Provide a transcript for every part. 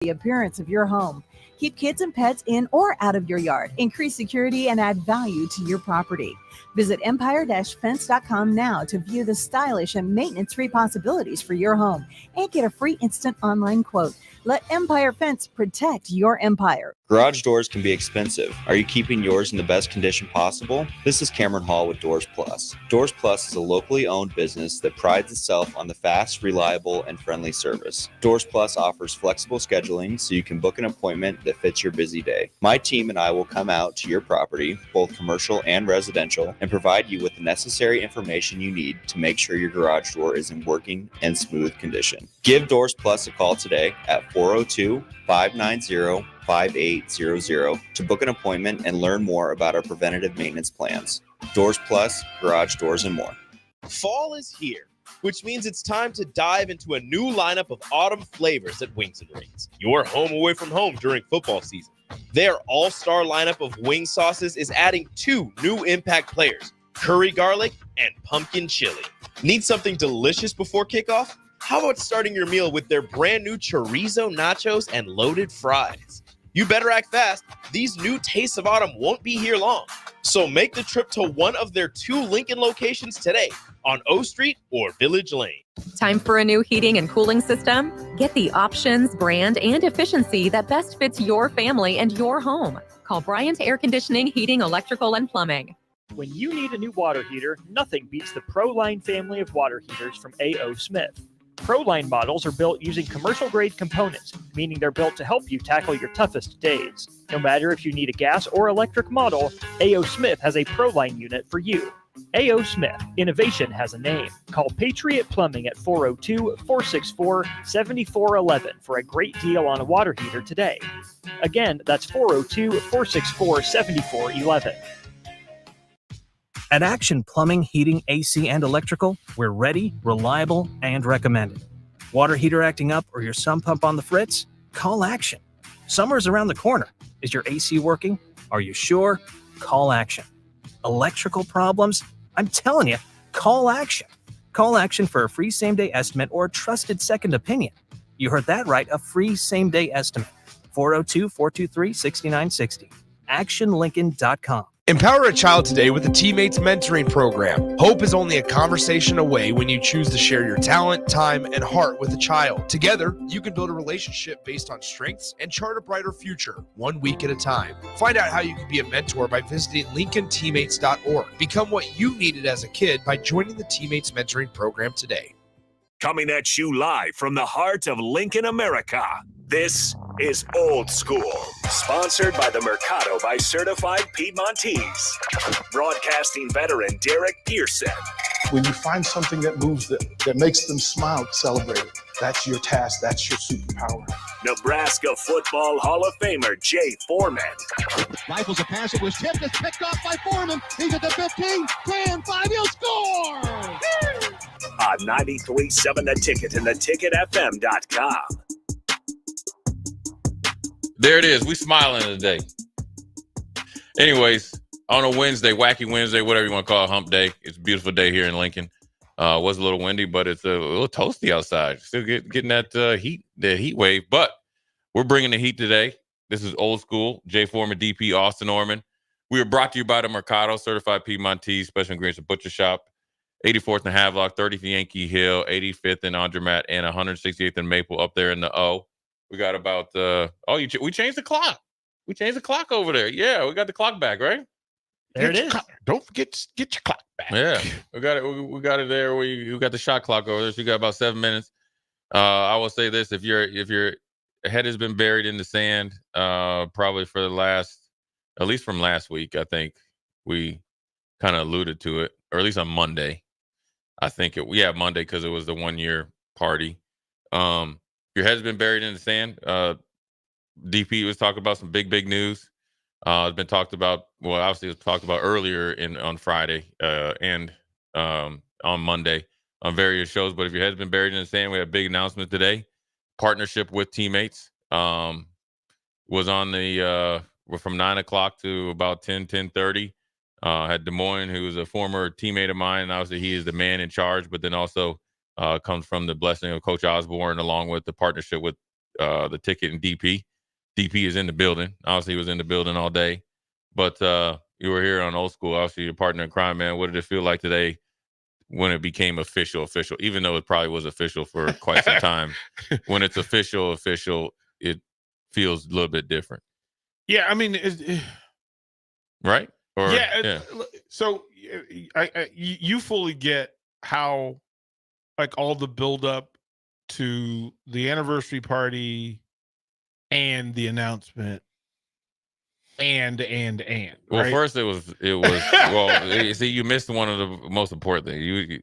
the appearance of your home. Keep kids and pets in or out of your yard. Increase security and add value to your property. Visit empire-fence.com now to view the stylish and maintenance-free possibilities for your home and get a free instant online quote. Let Empire Fence protect your empire. Garage doors can be expensive. Are you keeping yours in the best condition possible? This is Cameron Hall with Doors Plus. Doors Plus is a locally owned business that prides itself on the fast, reliable, and friendly service. Doors Plus offers flexible scheduling so you can book an appointment that fits your busy day. My team and I will come out to your property, both commercial and residential, and provide you with the necessary information you need to make sure your garage door is in working and smooth condition. Give Doors Plus a call today at 402-590-5800 to book an appointment and learn more about our preventative maintenance plans. Doors Plus, garage doors, and more. Fall is here, which means it's time to dive into a new lineup of autumn flavors at Wings and Rings, your home away from home during football season. Their all-star lineup of wing sauces is adding 2 new impact players, curry garlic and pumpkin chili. Need something delicious before kickoff? How about starting your meal with their brand new chorizo nachos and loaded fries? You better act fast. These new tastes of autumn won't be here long. So make the trip to one of their 2 Lincoln locations today on O Street or Village Lane. Time for a new heating and cooling system? Get the options, brand, and efficiency that best fits your family and your home. Call Bryant Air Conditioning, Heating, Electrical, and Plumbing. When you need a new water heater, nothing beats the ProLine family of water heaters from A.O. Smith. ProLine models are built using commercial-grade components, meaning they're built to help you tackle your toughest days. No matter if you need a gas or electric model, A.O. Smith has a ProLine unit for you. A.O. Smith, innovation has a name. Call Patriot Plumbing at 402-464-7411 for a great deal on a water heater today. Again, that's 402-464-7411. At Action Plumbing, Heating, AC, and Electrical, we're ready, reliable, and recommended. Water heater acting up or your sump pump on the fritz? Call Action. Summer's around the corner. Is your AC working? Are you sure? Call Action. Electrical problems? I'm telling you, call Action. Call Action for a free same-day estimate or a trusted second opinion. You heard that right, a free same-day estimate. 402-423-6960. ActionLincoln.com. Empower a child today with the Teammates Mentoring Program. Hope is only a conversation away when you choose to share your talent, time, and heart with a child. Together, you can build a relationship based on strengths and chart a brighter future, 1 week at a time. Find out how you can be a mentor by visiting LincolnTeammates.org. Become what you needed as a kid by joining the Teammates Mentoring Program today. Coming at you live from the heart of Lincoln, America. This is Old School, sponsored by the Mercado by Certified Piedmontese. Broadcasting veteran Derek Gearson. When you find something that moves them, that makes them smile, celebrate it. That's your task. That's your superpower. Nebraska Football Hall of Famer Jay Foreman. Rifles a pass. It was tipped. It's picked off by Foreman. He's at the 15, 10, 5. He'll score! On 93.7 The Ticket and theticketfm.com. There it is. We smiling today. Anyways, on a Wednesday, wacky Wednesday, whatever you want to call it, hump day. It's a beautiful day here in Lincoln. It was a little windy, but it's a little toasty outside. Still getting that heat wave. But we're bringing the heat today. This is Old School. Jay Foreman, DP, Austin Orman. We are brought to you by the Mercado, Certified Piedmontese, Special Ingredients and Butcher Shop. 84th and Havelock, 30th Yankee Hill, 85th and Andermatt, and 168th and Maple up there in the O. We got about we changed the clock. We changed the clock over there. Yeah, we got the clock back, right? There it is. Don't forget get your clock back. Yeah, we got it. We got it there. We got the shot clock over there. So you got about 7 minutes. I will say this: if your head has been buried in the sand, probably for the at least from last week, I think we kind of alluded to it, or at least on Monday. I think Monday, because it was the 1 year party. Your head's been buried in the sand. DP was talking about some big news. It's been talked about. Well, obviously, it was talked about earlier on Friday and on Monday on various shows. But if your head's been buried in the sand, we have a big announcement today. Partnership with Teammates was on the from 9 o'clock to about 10:30. Had Des Moines, who was a former teammate of mine, and obviously he is the man in charge, but then also comes from the blessing of Coach Osborne, along with the partnership with the ticket and DP. DP is in the building. Obviously, he was in the building all day. But you were here on Old School. Obviously, your partner in crime, man. What did it feel like today when it became official, even though it probably was official for quite some time? When it's official, it feels a little bit different. Yeah, I mean, right? Or, yeah. So you fully get how, like, all the build up to the anniversary party and the announcement and well, right? first it was well, see, you missed one of the most important things.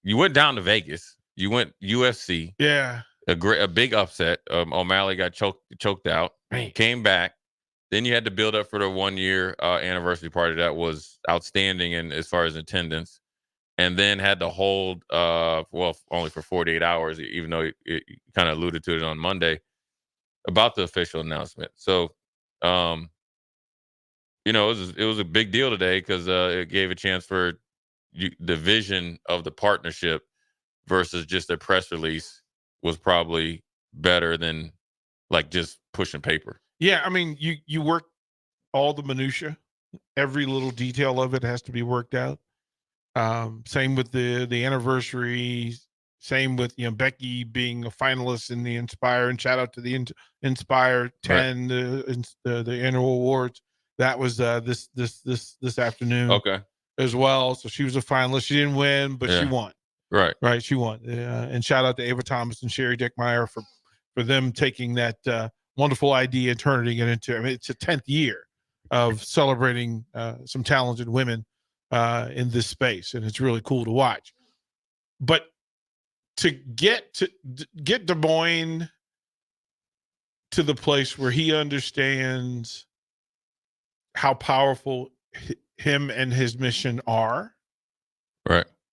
You went down to Vegas. You went UFC. Yeah. A big upset. O'Malley got choked out. Man. Came back. Then you had to build up for the 1 year anniversary party that was outstanding in as far as attendance, and then had to hold only for 48 hours, even though it kind of alluded to it on Monday about the official announcement. So, it was a big deal today because it gave a chance for the vision of the partnership versus just a press release was probably better than like just pushing paper. Yeah, I mean, you work all the minutia. Every little detail of it has to be worked out. Same with the anniversary. Same with Becky being a finalist in the Inspire, and shout out to the Inspire 10, right. the annual awards. That was this afternoon. Okay. As well. So she was a finalist. She didn't win, but she won. Right. Right. She won. And shout out to Ava Thomas and Sherry Dickmeyer for them taking that wonderful idea and turning it into, I mean, it's a 10th year of celebrating some talented women in this space. And it's really cool to watch. But to get Des Moines to the place where he understands how powerful him and his mission are,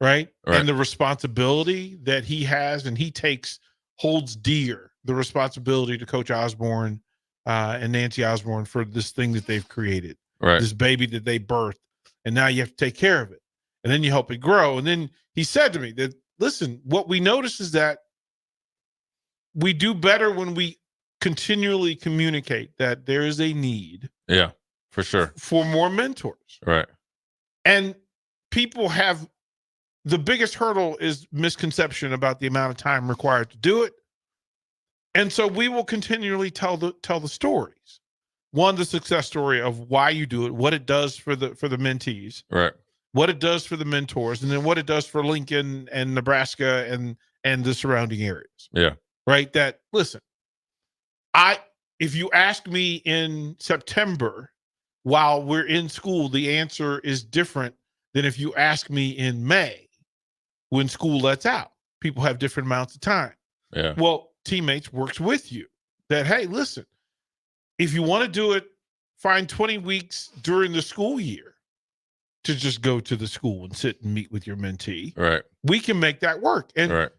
right, and the responsibility that he has, and he holds dear the responsibility to Coach Osborne and Nancy Osborne for this thing that they've created, this baby that they birthed, and now you have to take care of it, and then you help it grow. And then he said to me that, listen, what we notice is that we do better when we continually communicate that there is a need, for sure, for more mentors, right. And people have, the biggest hurdle is misconception about the amount of time required to do it. And so we will continually tell the stories. One, the success story of why you do it, what it does for the mentees, right, what it does for the mentors, and then what it does for Lincoln and Nebraska and the surrounding areas. Yeah. Right. That, listen, if you ask me in September while we're in school, the answer is different than if you ask me in May when school lets out. People have different amounts of time. Yeah. Well, Teammates works with you that, hey, listen, if you want to do it, find 20 weeks during the school year to just go to the school and sit and meet with your mentee. Right. We can make that work. And,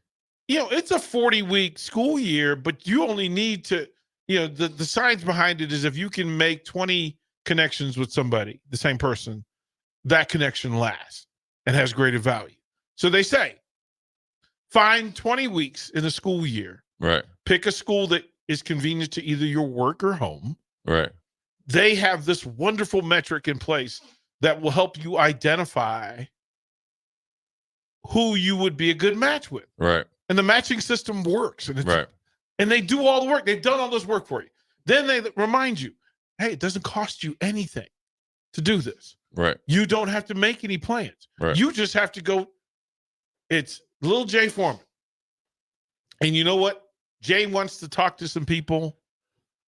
it's a 40-week school year, but you only need to, the science behind it is if you can make 20 connections with somebody, the same person, that connection lasts and has greater value. So they say, find 20 weeks in a school year. Right. Pick a school that is convenient to either your work or home. Right. They have this wonderful metric in place that will help you identify who you would be a good match with. Right. And the matching system works. And right. And they do all the work. They've done all this work for you. Then they remind you, hey, it doesn't cost you anything to do this. Right. You don't have to make any plans. Right. You just have to go. It's little Jay Foreman. And you know what? Jay wants to talk to some people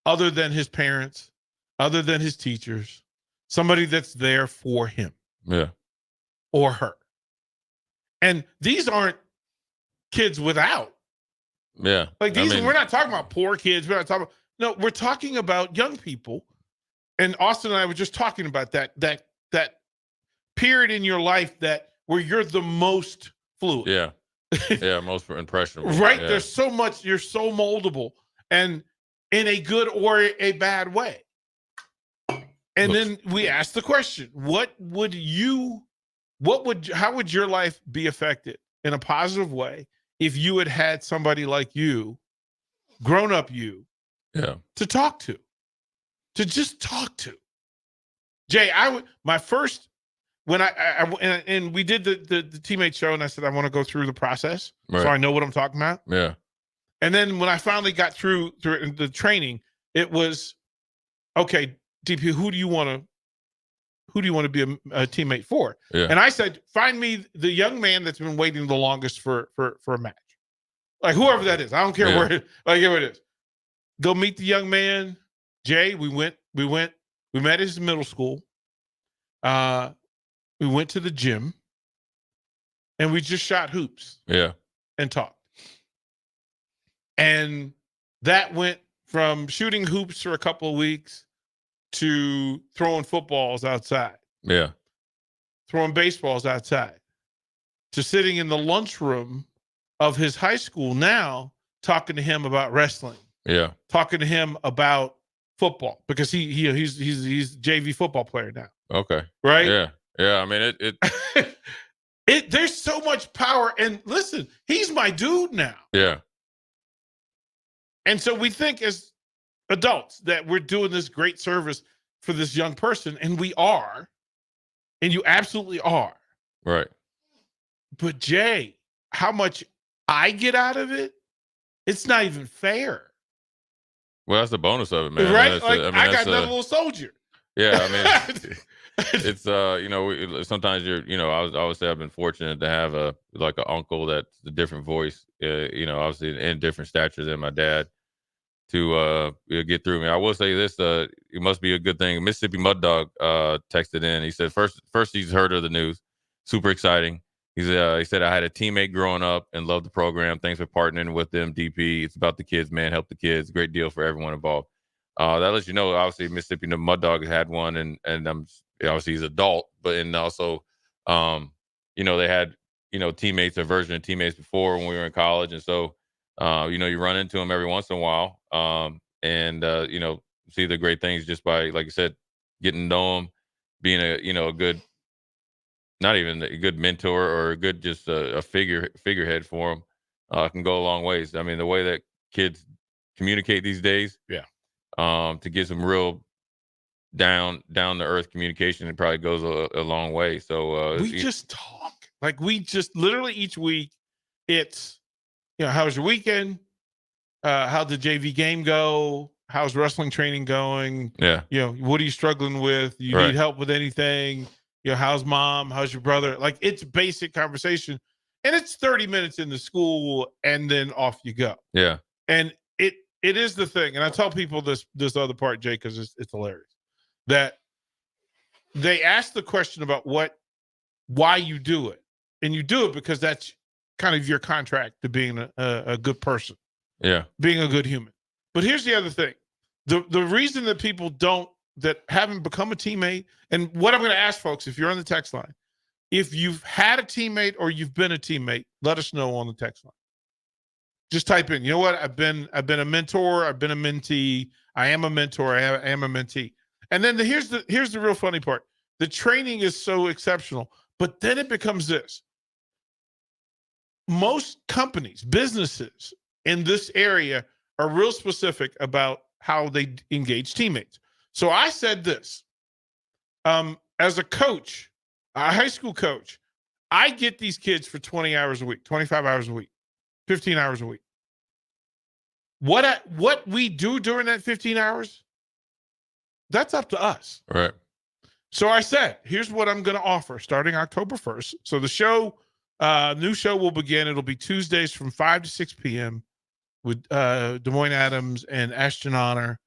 other than his parents, other than his teachers, somebody that's there for him. Yeah. Or her. And these aren't kids without. Yeah. Like these, we're not talking about poor kids. We're not talking about, no, we're talking about young people. And Austin and I were just talking about that period in your life where you're the most fluid. Yeah. Yeah, most impressionable. Right? Yeah. There's so much, you're so moldable, and in a good or a bad way. And then we asked the question, how would your life be affected in a positive way if you had somebody like you grown-up you to talk to just talk to. Jay, my first, when and we did the teammate show, and I said I want to go through the process so I know what I'm talking about. Yeah. And then when I finally got through the training, it was, okay, DP, who do you want to be a teammate for? Yeah. And I said, find me the young man that's been waiting the longest for a match. Like whoever that is. I don't care where it is. Go meet the young man. Jay, we met his middle school. We went to the gym and we just shot hoops. Yeah. And talked. And that went from shooting hoops for a couple of weeks to throwing footballs outside. Yeah. Throwing baseballs outside. To sitting in the lunchroom of his high school now, talking to him about wrestling. Yeah. Talking to him about football because he's JV football player now. Okay. Right? Yeah. Yeah. I mean, it there's so much power. And listen, he's my dude now. Yeah. And so we think as adults that we're doing this great service for this young person, and we are, and you absolutely are. Right. But Jay, how much I get out of it, it's not even fair. Well, that's the bonus of it, man. Right? I got another little soldier. Yeah, I mean, it's sometimes I would say I've been fortunate to have an uncle that's a different voice, obviously in different stature than my dad to get through me. I will say this, it must be a good thing. Mississippi Mud Dog texted in. He said first he's heard of the news. Super exciting. He said, I had a teammate growing up and loved the program. Thanks for partnering with them, DP. It's about the kids, man. Help the kids. Great deal for everyone involved. That lets you know, obviously, Mississippi Mud Dog had one, and obviously he's adult, but and also, they had, teammates, a version of teammates before when we were in college. And so, you run into them every once in a while, and see the great things just by, like you said, getting to know them, being a good, not even a good mentor or a good, just a figurehead for them, can go a long ways. I mean, the way that kids communicate these days, to get some real down to earth communication, it probably goes a long way. So we just talk, like we just literally each week. It's how was your weekend? How'd the JV game go? How's wrestling training going? Yeah. What are you struggling with? You need help with anything? How's mom? How's your brother? Like it's basic conversation, and it's 30 minutes in the school, and then off you go. Yeah. And it is the thing, and I tell people this other part, Jay, because it's hilarious. That they ask the question about why you do it, and you do it because that's kind of your contract to being a good person, being a good human. But here's the other thing: the reason that people that haven't become a teammate, and what I'm going to ask folks, if you're on the text line, if you've had a teammate or you've been a teammate, let us know on the text line. Just type in, you know what? I've been a mentor. I've been a mentee. I am a mentor. I am a mentee. And then here's the real funny part. The training is so exceptional, but then it becomes this. Most companies, businesses in this area are real specific about how they engage teammates. So I said this, as a coach, a high school coach, I get these kids for 20 hours a week, 25 hours a week, 15 hours a week. What we do during that 15 hours, that's up to us. Right. So I said, here's what I'm going to offer starting October 1st. So the show, new show will begin. It'll be Tuesdays from 5 to 6 p.m. with Des Moines Adams and Ashton Honor.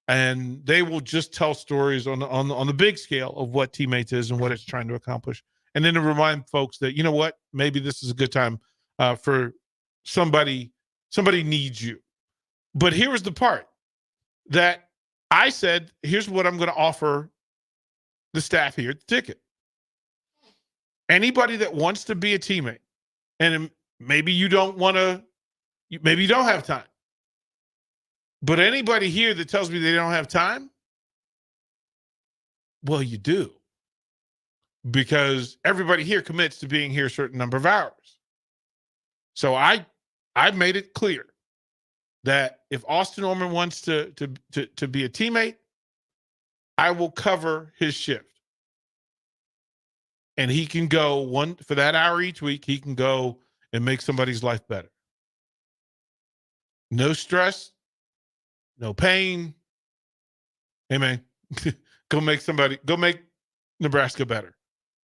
And they will just tell stories on the big scale of what Teammates is and what it's trying to accomplish. And then to remind folks that, you know what, maybe this is a good time for somebody needs you. But here was the part that I said, here's what I'm going to offer the staff here at the ticket. Anybody that wants to be a teammate, and maybe you don't have time, but anybody here that tells me they don't have time, well, you do. Because everybody here commits to being here a certain number of hours. So I made it clear that if Austin Orman wants to be a teammate, I will cover his shift. And he can go for that hour each week, he can go and make somebody's life better. No stress, no pain. Hey, man, go make Nebraska better.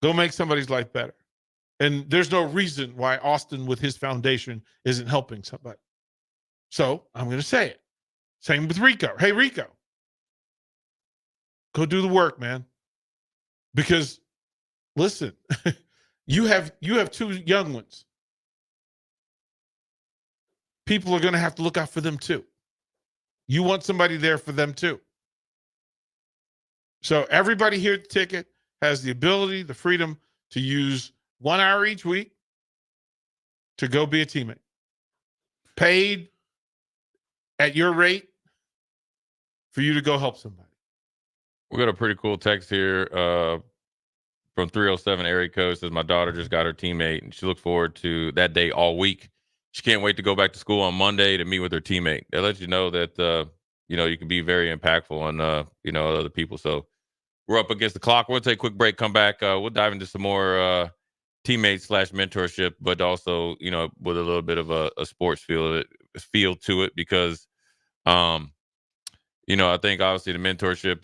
Go make somebody's life better. And there's no reason why Austin, with his foundation, isn't helping somebody. So I'm going to say it. Same with Rico. Hey, Rico, go do the work, man. Because, listen, you have two young ones. People are going to have to look out for them too. You want somebody there for them too. So everybody here at the ticket has the ability, the freedom to use 1 hour each week to go be a teammate. Paid at your rate for you to go help somebody. We got a pretty cool text here from 307 area code. Says, my daughter just got her teammate and she looks forward to that day all week. She can't wait to go back to school on Monday to meet with her teammate. That lets you know that, you can be very impactful on, other people. So we're up against the clock. We'll take a quick break, come back. We'll dive into some more teammates / mentorship, but also, with a little bit of a sports feel to it because, I think obviously the mentorship,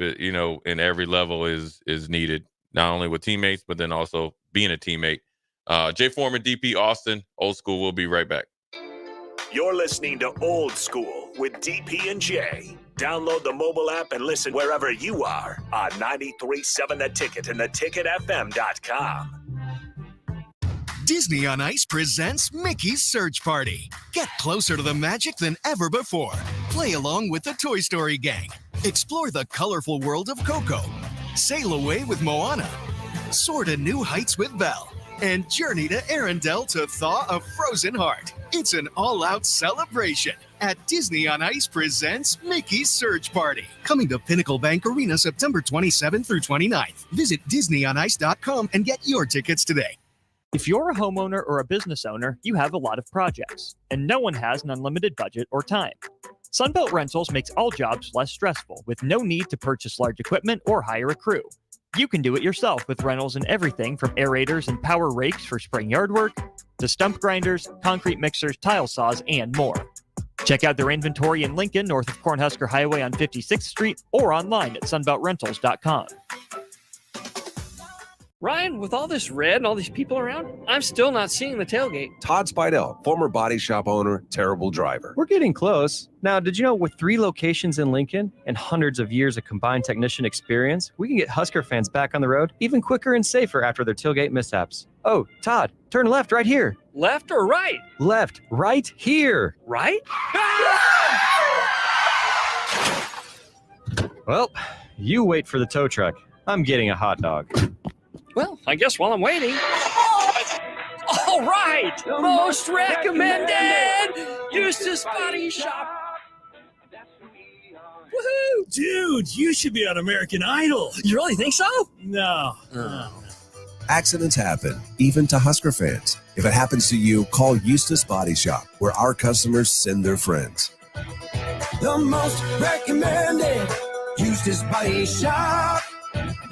in every level is needed, not only with teammates, but then also being a teammate. Jay Foreman, DP Austin, Old School. We'll be right back. You're listening to Old School with DP and J. Download the mobile app and listen wherever you are on 93.7 The Ticket and theticketfm.com. Disney on Ice presents Mickey's Search Party. Get closer to the magic than ever before. Play along with the Toy Story gang. Explore the colorful world of Coco. Sail away with Moana. Soar to new heights with Belle. And journey to Arendelle to thaw a frozen heart. It's an all-out celebration at Disney on Ice presents Mickey's Search Party. Coming to Pinnacle Bank Arena September 27th through 29th. Visit DisneyOnIce.com and get your tickets today. If you're a homeowner or a business owner, you have a lot of projects, and no one has an unlimited budget or time. Sunbelt Rentals makes all jobs less stressful with no need to purchase large equipment or hire a crew. You can do it yourself with rentals and everything from aerators and power rakes for spring yard work to stump grinders, concrete mixers, tile saws, and more. Check out their inventory in Lincoln, north of Cornhusker Highway on 56th Street, or online at sunbeltrentals.com. Ryan, with all this red and all these people around, I'm still not seeing the tailgate. Todd Spidell, former body shop owner, terrible driver. We're getting close. Now, did you know with 3 locations in Lincoln and hundreds of years of combined technician experience, we can get Husker fans back on the road even quicker and safer after their tailgate mishaps? Oh, Todd, turn left right here. Left or right? Left, right here. Right? Well, you wait for the tow truck. I'm getting a hot dog. Well, I guess while I'm waiting. All right! Most recommended! Eustace Body Shop! Woohoo! Dude, you should be on American Idol. You really think so? No. Accidents happen, even to Husker fans. If it happens to you, call Eustace Body Shop, where our customers send their friends. The most recommended Eustace Body Shop.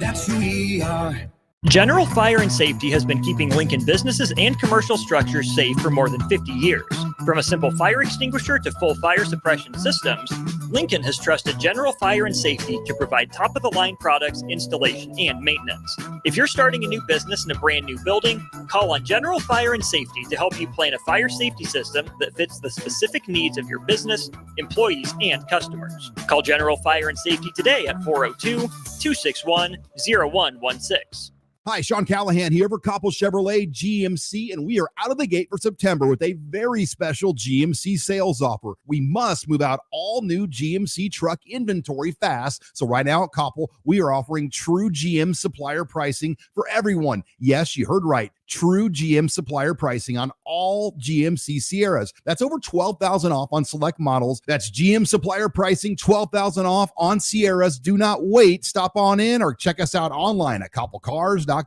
That's who we are. General Fire and Safety has been keeping Lincoln businesses and commercial structures safe for more than 50 years. From a simple fire extinguisher to full fire suppression systems, Lincoln has trusted General Fire and Safety to provide top-of-the-line products, installation, and maintenance. If you're starting a new business in a brand new building, call on General Fire and Safety to help you plan a fire safety system that fits the specific needs of your business, employees, and customers. Call General Fire and Safety today at 402-261-0116. Hi, Sean Callahan here for Koppel Chevrolet GMC, and we are out of the gate for September with a very special GMC sales offer. We must move out all new GMC truck inventory fast. So right now at Koppel, we are offering true GM supplier pricing for everyone. Yes, you heard right. True GM supplier pricing on all GMC Sierras. That's over $12,000 off on select models. That's GM supplier pricing, $12,000 off on Sierras. Do not wait. Stop on in or check us out online at koppelcars.com.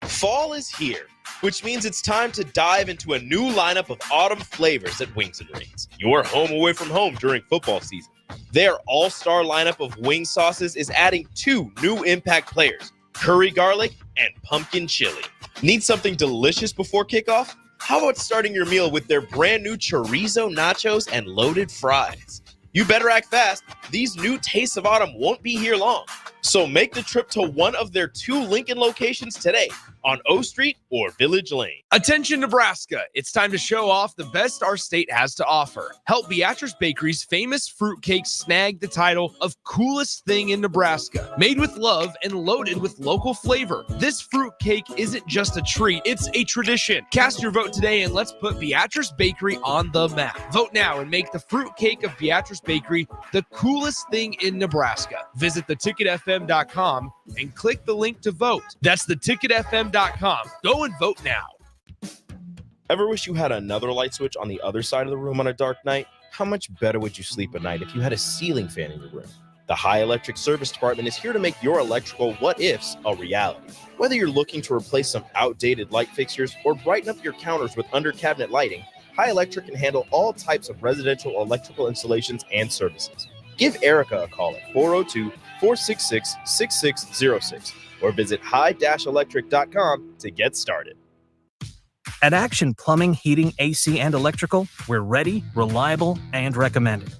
Fall is here, which means it's time to dive into a new lineup of autumn flavors at Wings and Rings. Your home away from home during football season. Their all-star lineup of wing sauces is adding 2 new impact players, curry garlic and pumpkin chili. Need something delicious before kickoff? How about starting your meal with their brand new chorizo nachos and loaded fries? You better act fast. These new tastes of autumn won't be here long. So make the trip to one of their 2 Lincoln locations today on O Street or Village Lane. Attention, Nebraska. It's time to show off the best our state has to offer. Help Beatrice Bakery's famous fruitcake snag the title of coolest thing in Nebraska. Made with love and loaded with local flavor. This fruitcake isn't just a treat, it's a tradition. Cast your vote today and let's put Beatrice Bakery on the map. Vote now and make the fruitcake of Beatrice Bakery the coolest thing in Nebraska. Visit theticketfm.com and click the link to vote. That's theticketfm.com. Go and vote now. Ever wish you had another light switch on the other side of the room on a dark night? How much better would you sleep at night if you had a ceiling fan in your room? The High Electric Service Department is here to make your electrical what-ifs a reality. Whether you're looking to replace some outdated light fixtures or brighten up your counters with under-cabinet lighting, High Electric can handle all types of residential electrical installations and services. Give Erica a call at 402-466-6606 or visit high-electric.com to get started. At Action Plumbing, Heating, AC, and Electrical, we're ready, reliable, and recommended.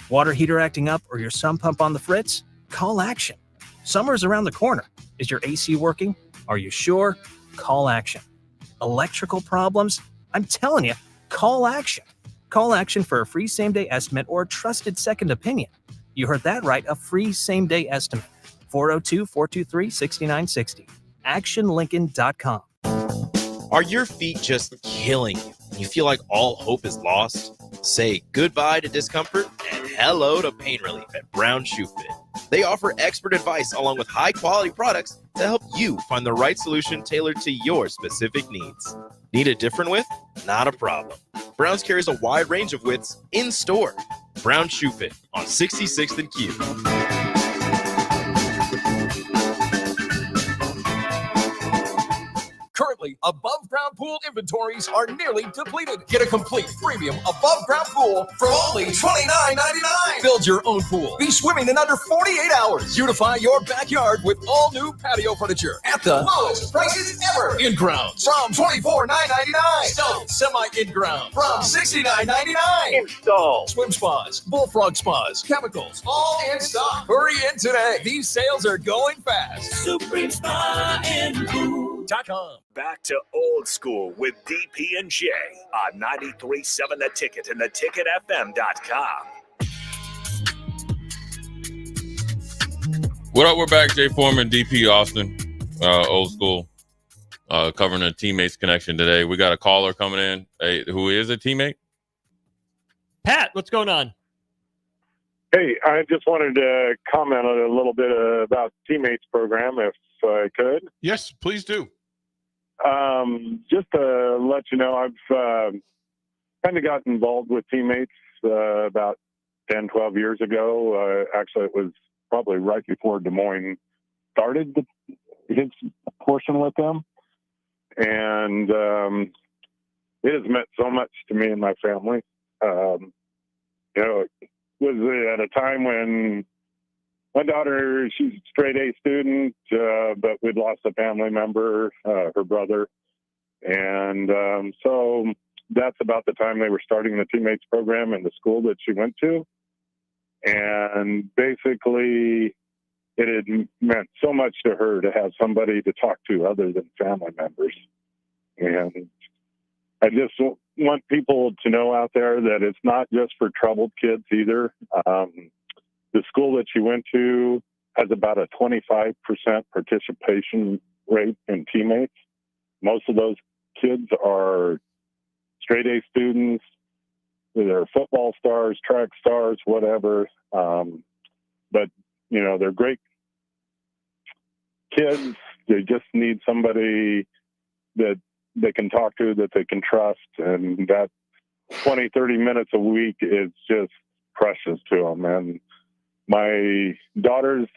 Water heater acting up or your sump pump on the fritz? Call Action. Summer's around the corner. Is your AC working? Are you sure? Call Action. Electrical problems? I'm telling you, call Action. Call Action for a free same-day estimate or a trusted second opinion. You heard that right, a free same-day estimate. 402-423-6960. ActionLincoln.com. Are your feet just killing you and you feel like all hope is lost? Say goodbye to discomfort and hello to pain relief at Brown Shoe Fit. They offer expert advice along with high-quality products to help you find the right solution tailored to your specific needs. Need a different width? Not a problem. Brown's carries a wide range of widths in store. Brown Shoe Fit on 66th and Q. Currently, above ground pool inventories are nearly depleted. Get a complete premium above ground pool for only $29.99. Build your own pool. Be swimming in under 48 hours. Beautify your backyard with all new patio furniture at the lowest prices ever. In ground from $24,999. Stone semi in ground from $69.99. Install swim spas, bullfrog spas, chemicals, all in stock. Hurry in today. These sales are going fast. Supreme Spa and Pool.com. Back to old school with DP and J on 93.7 The Ticket and theticketfm.com. What up? We're back. Jay Foreman, DP Austin, old school, covering a teammates connection today. We got a caller coming in. Hey, who is a teammate? Pat, what's going on? Hey, I just wanted to comment a little bit about the teammates program, if I could. Yes, please do. Just to let you know, I've kind of got involved with teammates about 10, 12 years ago. Actually, it was probably right before Des Moines started his portion with them. And it has meant so much to me and my family. It was at a time when my daughter, she's a straight A student, but we'd lost a family member, her brother. And so that's about the time they were starting the teammates program in the school that she went to. And basically, it had meant so much to her to have somebody to talk to other than family members. And I just want people to know out there that it's not just for troubled kids either. The school that she went to has about a 25% participation rate in teammates. Most of those kids are straight A students. They're football stars, track stars, whatever. But, they're great kids. They just need somebody that they can talk to, that they can trust. And that 20, 30 minutes a week is just precious to them. And my daughter's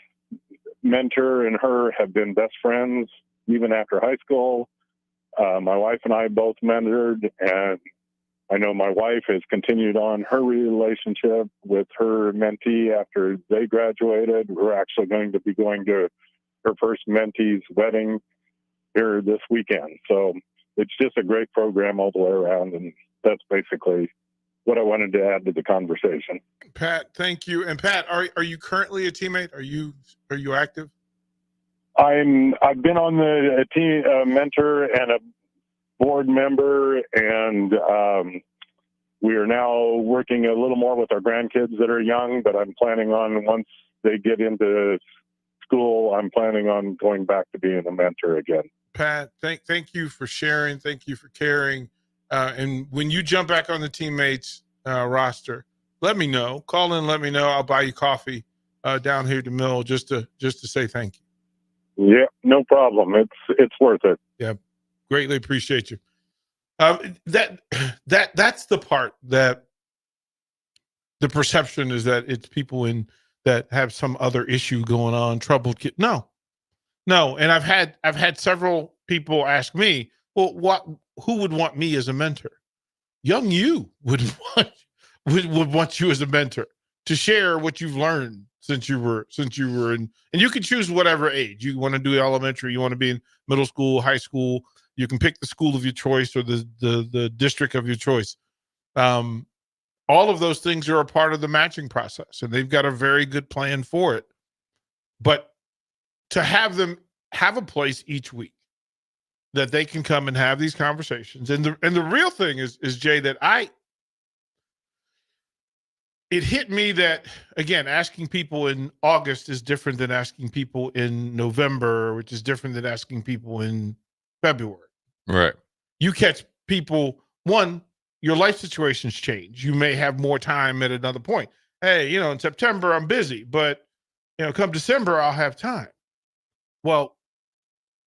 mentor and her have been best friends even after high school. My wife and I both mentored, and I know my wife has continued on her relationship with her mentee after they graduated. We're actually going to be going to her first mentee's wedding here this weekend. So it's just a great program all the way around, and that's basically what I wanted to add to the conversation. Pat, thank you. And Pat, are you currently a teammate? Are you active? I've been on the team mentor and a board member, and we are now working a little more with our grandkids that are young, but I'm planning on, once they get into school, I'm planning on going back to being a mentor again. Pat, thank you for sharing. Thank you for caring. And when you jump back on the teammates roster, let me know. Call in, let me know. I'll buy you coffee down here at the mill just to say thank you. Yeah, no problem. It's worth it. Yeah, greatly appreciate you. That's the part that the perception is that it's people that have some other issue going on, troubled kid. No. And I've had several people ask me, well, who would want me as a mentor? Young you would want you as a mentor to share what you've learned since you were in, and you can choose whatever age you want to do. Elementary, you want to be in middle school, high school. You can pick the school of your choice or the district of your choice. All of those things are a part of the matching process, and they've got a very good plan for it. But to have them have a place each week that they can come and have these conversations, and the real thing is Jay, that it hit me that, again, asking people in August is different than asking people in November, which is different than asking people in February. Right. You catch people, one, your life situations change. You may have more time at another point. Hey, in September I'm busy, but come December I'll have time. Well,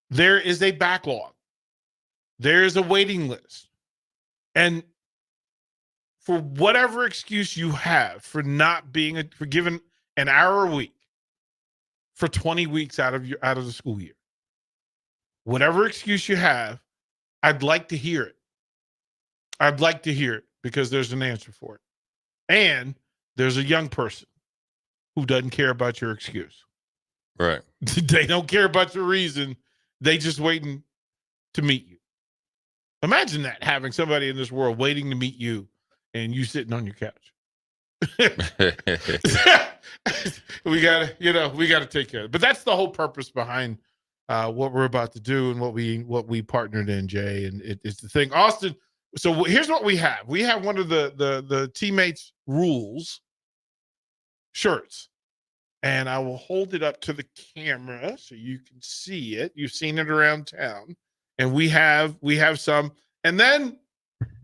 there is a backlog. There is a waiting list. And for whatever excuse you have for not being for giving an hour a week for 20 weeks out of the school year, whatever excuse you have, I'd like to hear it. I'd like to hear it because there's an answer for it. And there's a young person who doesn't care about your excuse. Right. They don't care about your reason. They just waiting to meet you. Imagine that, having somebody in this world waiting to meet you and you sitting on your couch. we gotta take care of it. But that's the whole purpose behind what we're about to do and what we partnered in, Jay. And it's the thing, Austin. So here's what we have. We have one of the teammates rules shirts, and I will hold it up to the camera so you can see it. You've seen it around town, and we have some, and then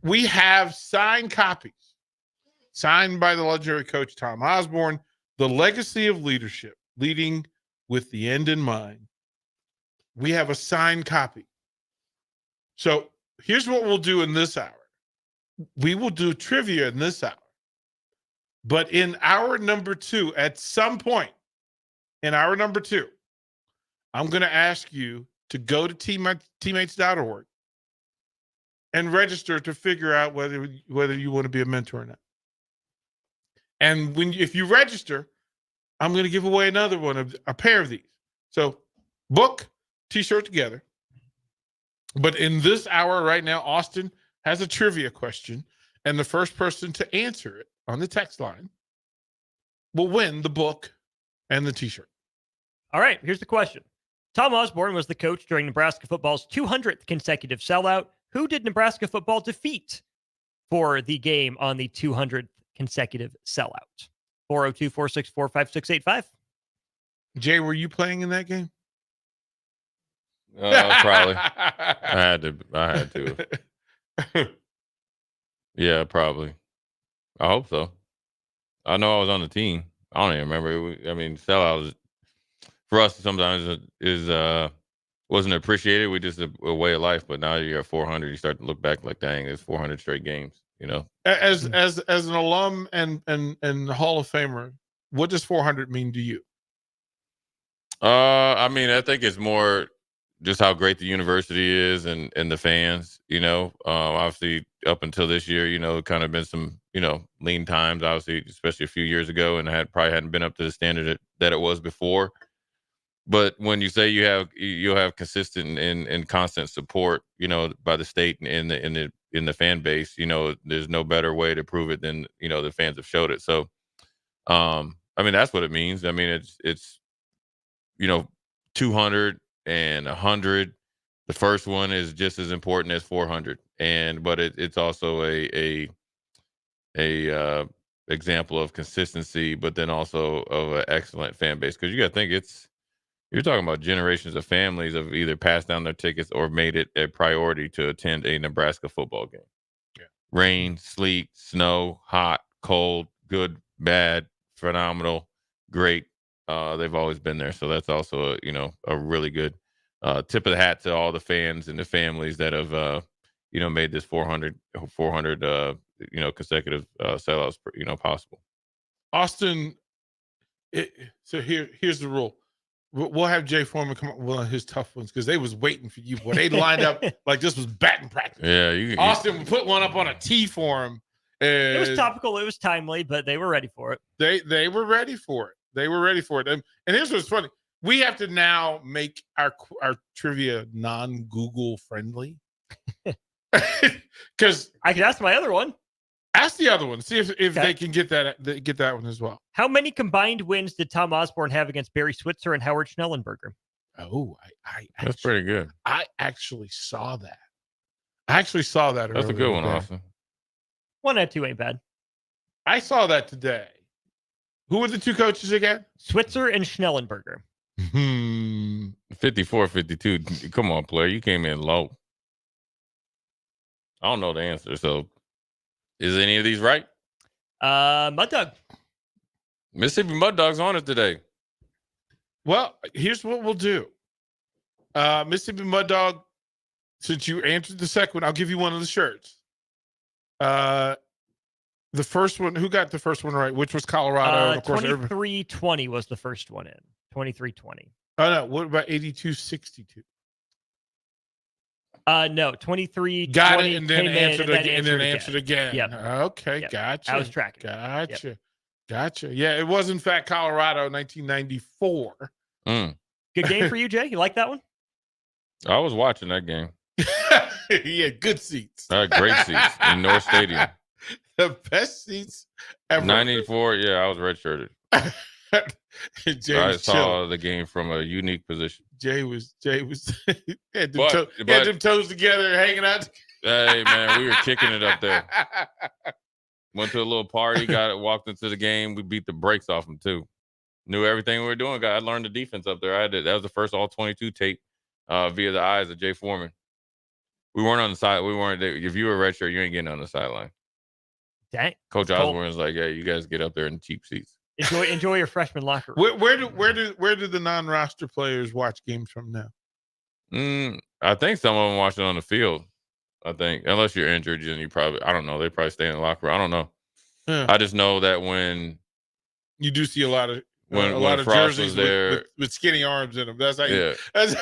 we have signed copies, signed by the legendary coach Tom Osborne, the legacy of leadership, leading with the end in mind. We have a signed copy. So here's what we'll do in this hour. We will do trivia in this hour. But in hour number 2, at some point in hour number 2, I'm going to ask you to go to teammates.org and register to figure out whether you want to be a mentor or not. And if you register, I'm going to give away another one of a pair of these. So book, t-shirt together. But in this hour right now, Austin has a trivia question, and the first person to answer it on the text line will win the book and the t-shirt. All right, here's the question. Tom Osborne was the coach during Nebraska football's 200th consecutive sellout. Who did Nebraska football defeat for the game on the 200th consecutive sellout? 402-464-5685. Jay, were you playing in that game? Probably. I had to. Yeah, probably. I hope so. I know I was on the team. I don't even remember. Sellout for us sometimes wasn't appreciated. We just a way of life. But now you're at 400, you start to look back like, dang, it's 400 straight games. As an alum and Hall of Famer, what does 400 mean to you? I think it's more just how great the university is and the fans, obviously up until this year, kind of been some, lean times, obviously, especially a few years ago, and probably hadn't been up to the standard that it was before. But when you say you'll have consistent and constant support, by the state and in the fan base, there's no better way to prove it than, the fans have showed it. So, that's what it means. It's 200 and 100. The first one is just as important as 400, but it's also a example of consistency, but then also of an excellent fan base, because you got to think you're talking about generations of families have either passed down their tickets or made it a priority to attend a Nebraska football game. Yeah. Rain, sleet, snow, hot, cold, good, bad, phenomenal, great. They've always been there. So that's also a really good tip of the hat to all the fans and the families that have made this 400 consecutive sellouts possible. Austin, so here's the rule. We'll have Jay Foreman come up with one of his tough ones, because they was waiting for you. Boy, they lined up like this was batting practice. Yeah, Austin would put one up on a tee for him. It was topical. It was timely, but they were ready for it. They were ready for it. They were ready for it. And here's what's funny. We have to now make our trivia non-Google friendly. Because I could ask my other one. Ask the other one. See if they can get that one as well. How many combined wins did Tom Osborne have against Barry Switzer and Howard Schnellenberger? Oh, that's pretty good. I actually saw that. That's a good one, Austin. 1 out of 2 ain't bad. I saw that today. Who were the two coaches again? Switzer and Schnellenberger. 54-52. Come on, player. You came in low. I don't know the answer. So, is any of these right? Mud Dog. Mississippi Mud Dog's on it today. Well, here's what we'll do. Mississippi Mud Dog, since you answered the second one, I'll give you one of the shirts. The first one, who got the first one right? Which was Colorado? Of course, 23-20 was the first one in. 23-20. Oh, no. What about 82-62? No, 23. Got it, and then answered again. Yep. Okay, yep. Gotcha. I was tracking. Gotcha. Yeah, it was in fact Colorado, 1994. Good game for you, Jay. You like that one? I was watching that game. Yeah, good seats. Great seats in North Stadium. The best seats ever. 94. Yeah, I was redshirted. I saw the game from a unique position. Jay was had them toes together, hanging out. Hey man, we were kicking it up there. Went to a little party, walked into the game. We beat the brakes off them too. Knew everything we were doing. I learned the defense up there. That was the first all 22 tape via the eyes of Jay Foreman. We weren't on the side. We weren't. If you were a redshirt, you ain't getting on the sideline. Dang. Coach Osborne's like, yeah, you guys get up there in cheap seats. Enjoy your freshman locker room. Where do the non-roster players watch games from now? I think some of them watch it on the field. I think, unless you're injured, then you probably, I don't know. They probably stay in the locker room. I don't know. Yeah. I just know that when you do see a lot of Frost jerseys there, with skinny arms in them. That's how that's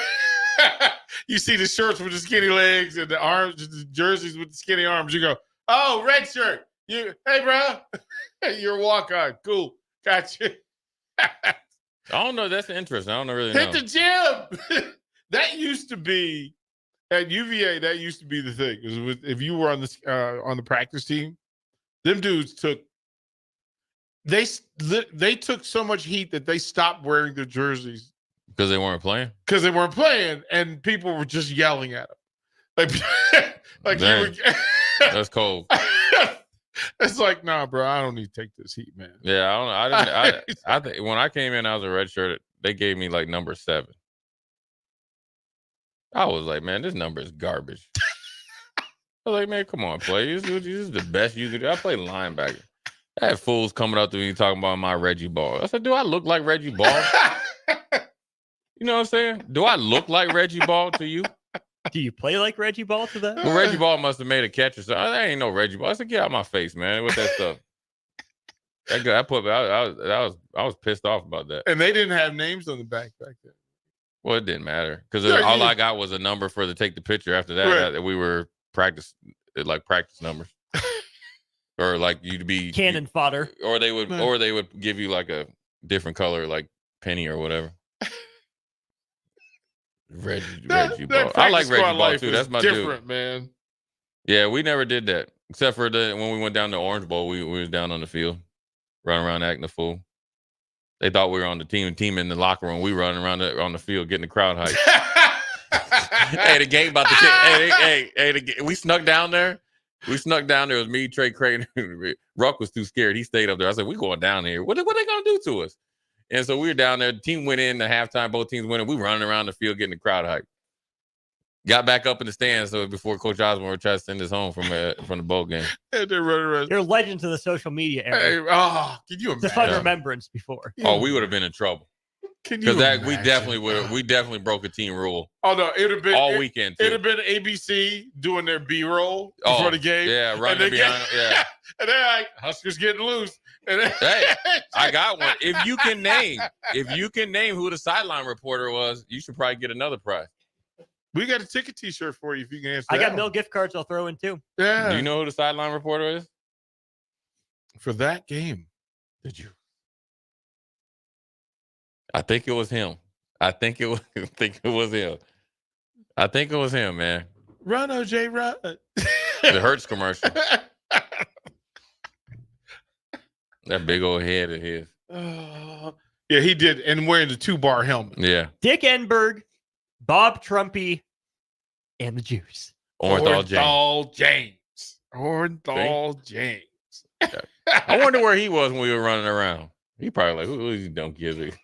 you see the shirts with the skinny legs and the arms, the jerseys with the skinny arms. You go, oh, red shirt. Hey, bro, you're a walk-on. Cool. Gotcha. I don't know. That's interesting. I don't really know. Hit the gym. That used to be at UVA. That used to be the thing. If you were on the practice team, them dudes took so much heat that they stopped wearing their jerseys because they weren't playing. And people were just yelling at them. Like that's cold. It's like, nah, bro, I don't need to take this heat, man. Yeah, I don't know. I think when I came in, I was a red shirt. They gave me like number 7. I was like, man, this number is garbage. I was like, man, come on, play. This is the best you can do. I play linebacker. I had fools coming up to me talking about my Reggie Ball. I said, do I look like Reggie Ball? You know what I'm saying? Do I look like Reggie Ball to you? Do you play like Reggie Ball to that? Well, Reggie Ball must have made a catch or something. That ain't no Reggie Ball. I said, get out my face, man, with that stuff. I was pissed off about that. And they didn't have names on the back then. Well, it didn't matter because all I got was a number for to take the picture. After that, we were practice numbers, or like you'd be cannon fodder, or they would give you like a different color, like penny or whatever. Reggie ball. I like Reggie ball too. That's my different, dude, man. Yeah, we never did that except for when we went down to Orange Bowl. We was down on the field, running around acting a fool. They thought we were on the team in the locker room. We running around on the field getting the crowd hype. Hey, the game about to kick. We snuck down there. It was me, Trey Creighton. Ruck was too scared. He stayed up there. I said, we going down here. What are they going to do to us? And so we were down there. The team went in the halftime. Both teams went in. We running around the field getting the crowd hype. Got back up in the stands so before Coach Osborne tried to send us home from the bowl game. You're legends of the social media era. Hey, can you imagine? It's a fun remembrance before. Oh, we would have been in trouble. Because we definitely broke a team rule. Oh no, it would have been all weekend. It would have been ABC doing their B-roll before the game. Yeah, running behind. Yeah, and they're like, Huskers getting loose. And hey, I got one. If you can name who the sideline reporter was, you should probably get another prize. We got a ticket T-shirt for you if you can answer. I got Mill gift cards I'll throw in too. Yeah. Do you know who the sideline reporter is for that game? Did you? I think it was him. I think it was him, man. Run, OJ, run. The Hertz commercial. That big old head of his. Yeah, he did. And wearing the 2-bar helmet. Yeah. Dick Enberg, Bob Trumpy, and the Juice. Orenthal James. I wonder where he was when we were running around. He probably like, who is he dumb kid?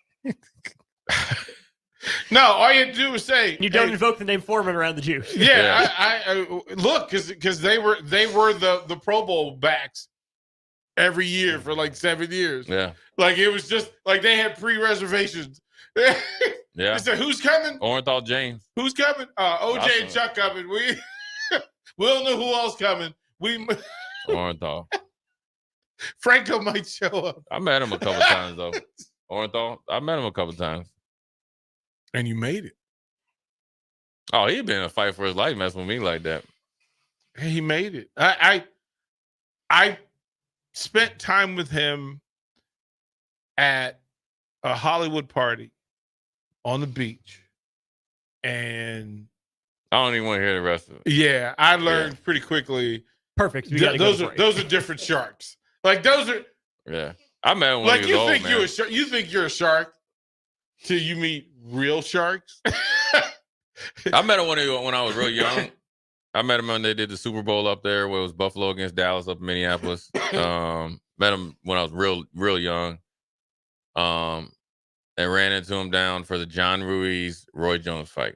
No, all you had to do was say you don't invoke the name Foreman around the Juice. Yeah, I look because they were the Pro Bowl backs every year for like 7 years. Yeah, like it was just like they had pre-reservations. Yeah, they said, "Who's coming?" Orenthal James. Who's coming? OJ and Chuck coming. We don't know who else coming. Orenthal. Franco might show up. I met him a couple times though. Orenthal. I met him a couple times. And you made it. Oh, he'd been in a fight for his life messing with me like that. He made it. I spent time with him at a Hollywood party on the beach. And I don't even want to hear the rest of it. Yeah, I learned pretty quickly. Perfect. Those are different sharks. Like those are. Yeah, I met him when like he was old, man. You think you're a shark till you meet real sharks. I met him when I was real young. I met him when they did the Super Bowl up there, where it was Buffalo against Dallas up in Minneapolis. Met him when I was real young. And ran into him down for the John Ruiz Roy Jones fight.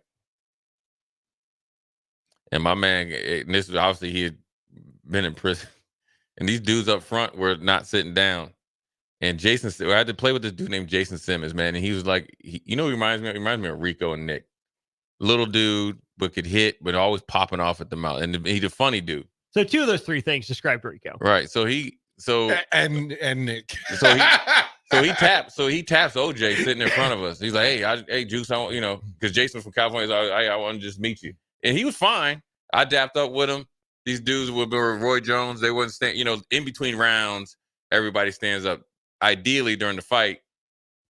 And my man, and this was obviously he had been in prison, and these dudes up front were not sitting down. And I had to play with this dude named Jason Simmons, man. And he was like, he reminds me of Rico and Nick. Little dude, but could hit, but always popping off at the mouth. And he's a funny dude. So 2 of those 3 things described Rico. Right. And Nick. So he taps OJ sitting in front of us. He's like, hey, Juice, because Jason's from California. He's like, I want to just meet you. And he was fine. I dapped up with him. These dudes were Roy Jones. They wouldn't stand, in between rounds, everybody stands up. Ideally, during the fight,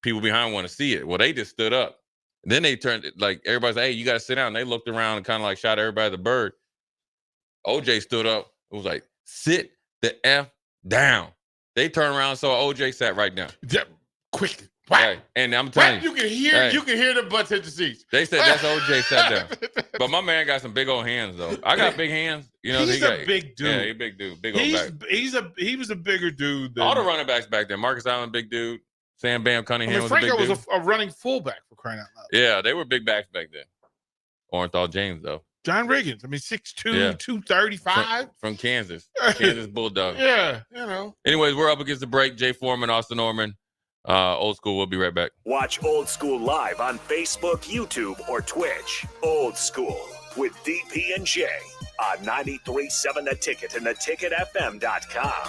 people behind want to see it. Well, they just stood up. And then they turned, like, everybody's like, hey, you got to sit down. And they looked around and kind of like shot everybody the bird. OJ stood up. It was like, sit the F down. They turned around, so OJ sat right down. Yeah, quick. Right. And I'm telling you can hear the butts hit the seats. They said that's OJ sat down. But my man got some big old hands though. I got big hands. He's a big dude. Yeah, he's a big dude. Big old back. He was a bigger dude than all the running backs back then. Marcus Allen, big dude. Sam Bam Cunningham was a big dude. Franco was a running fullback for crying out loud. Yeah, they were big backs back then. Orenthal James though. John Riggins. 6'2", 235. From Kansas. Kansas Bulldog. Yeah, Anyways, we're up against the break. Jay Foreman, Austin Norman. Old School. We'll be right back. Watch Old School live on Facebook, YouTube, or Twitch. Old School with DP and J on 93.7 The Ticket and theticketfm.com.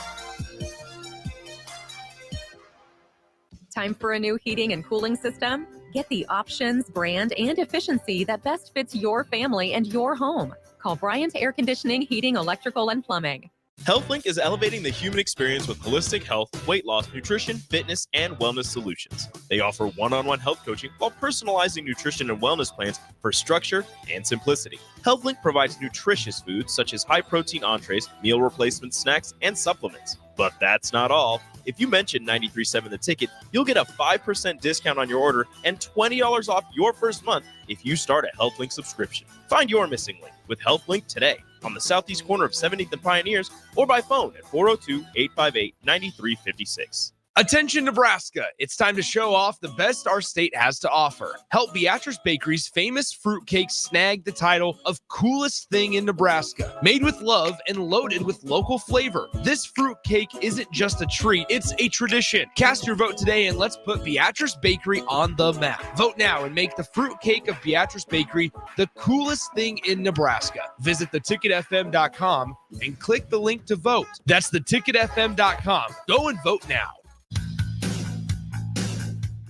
Time for a new heating and cooling system? Get the options, brand, and efficiency that best fits your family and your home. Call Bryant Air Conditioning, Heating, Electrical, and Plumbing. HealthLink is elevating the human experience with holistic health, weight loss, nutrition, fitness, and wellness solutions. They offer one-on-one health coaching while personalizing nutrition and wellness plans for structure and simplicity. HealthLink provides nutritious foods such as high-protein entrees, meal replacement snacks, and supplements. But that's not all. If you mention 93.7 The Ticket, you'll get a 5% discount on your order and $20 off your first month if you start a HealthLink subscription. Find your missing link with HealthLink today on the southeast corner of 17th and Pioneers or by phone at 402-858-9356. Attention, Nebraska. It's time to show off the best our state has to offer. Help Beatrice Bakery's famous fruitcake snag the title of coolest thing in Nebraska. Made with love and loaded with local flavor. This fruitcake isn't just a treat, it's a tradition. Cast your vote today and let's put Beatrice Bakery on the map. Vote now and make the fruitcake of Beatrice Bakery the coolest thing in Nebraska. Visit theticketfm.com and click the link to vote. That's theticketfm.com. Go and vote now.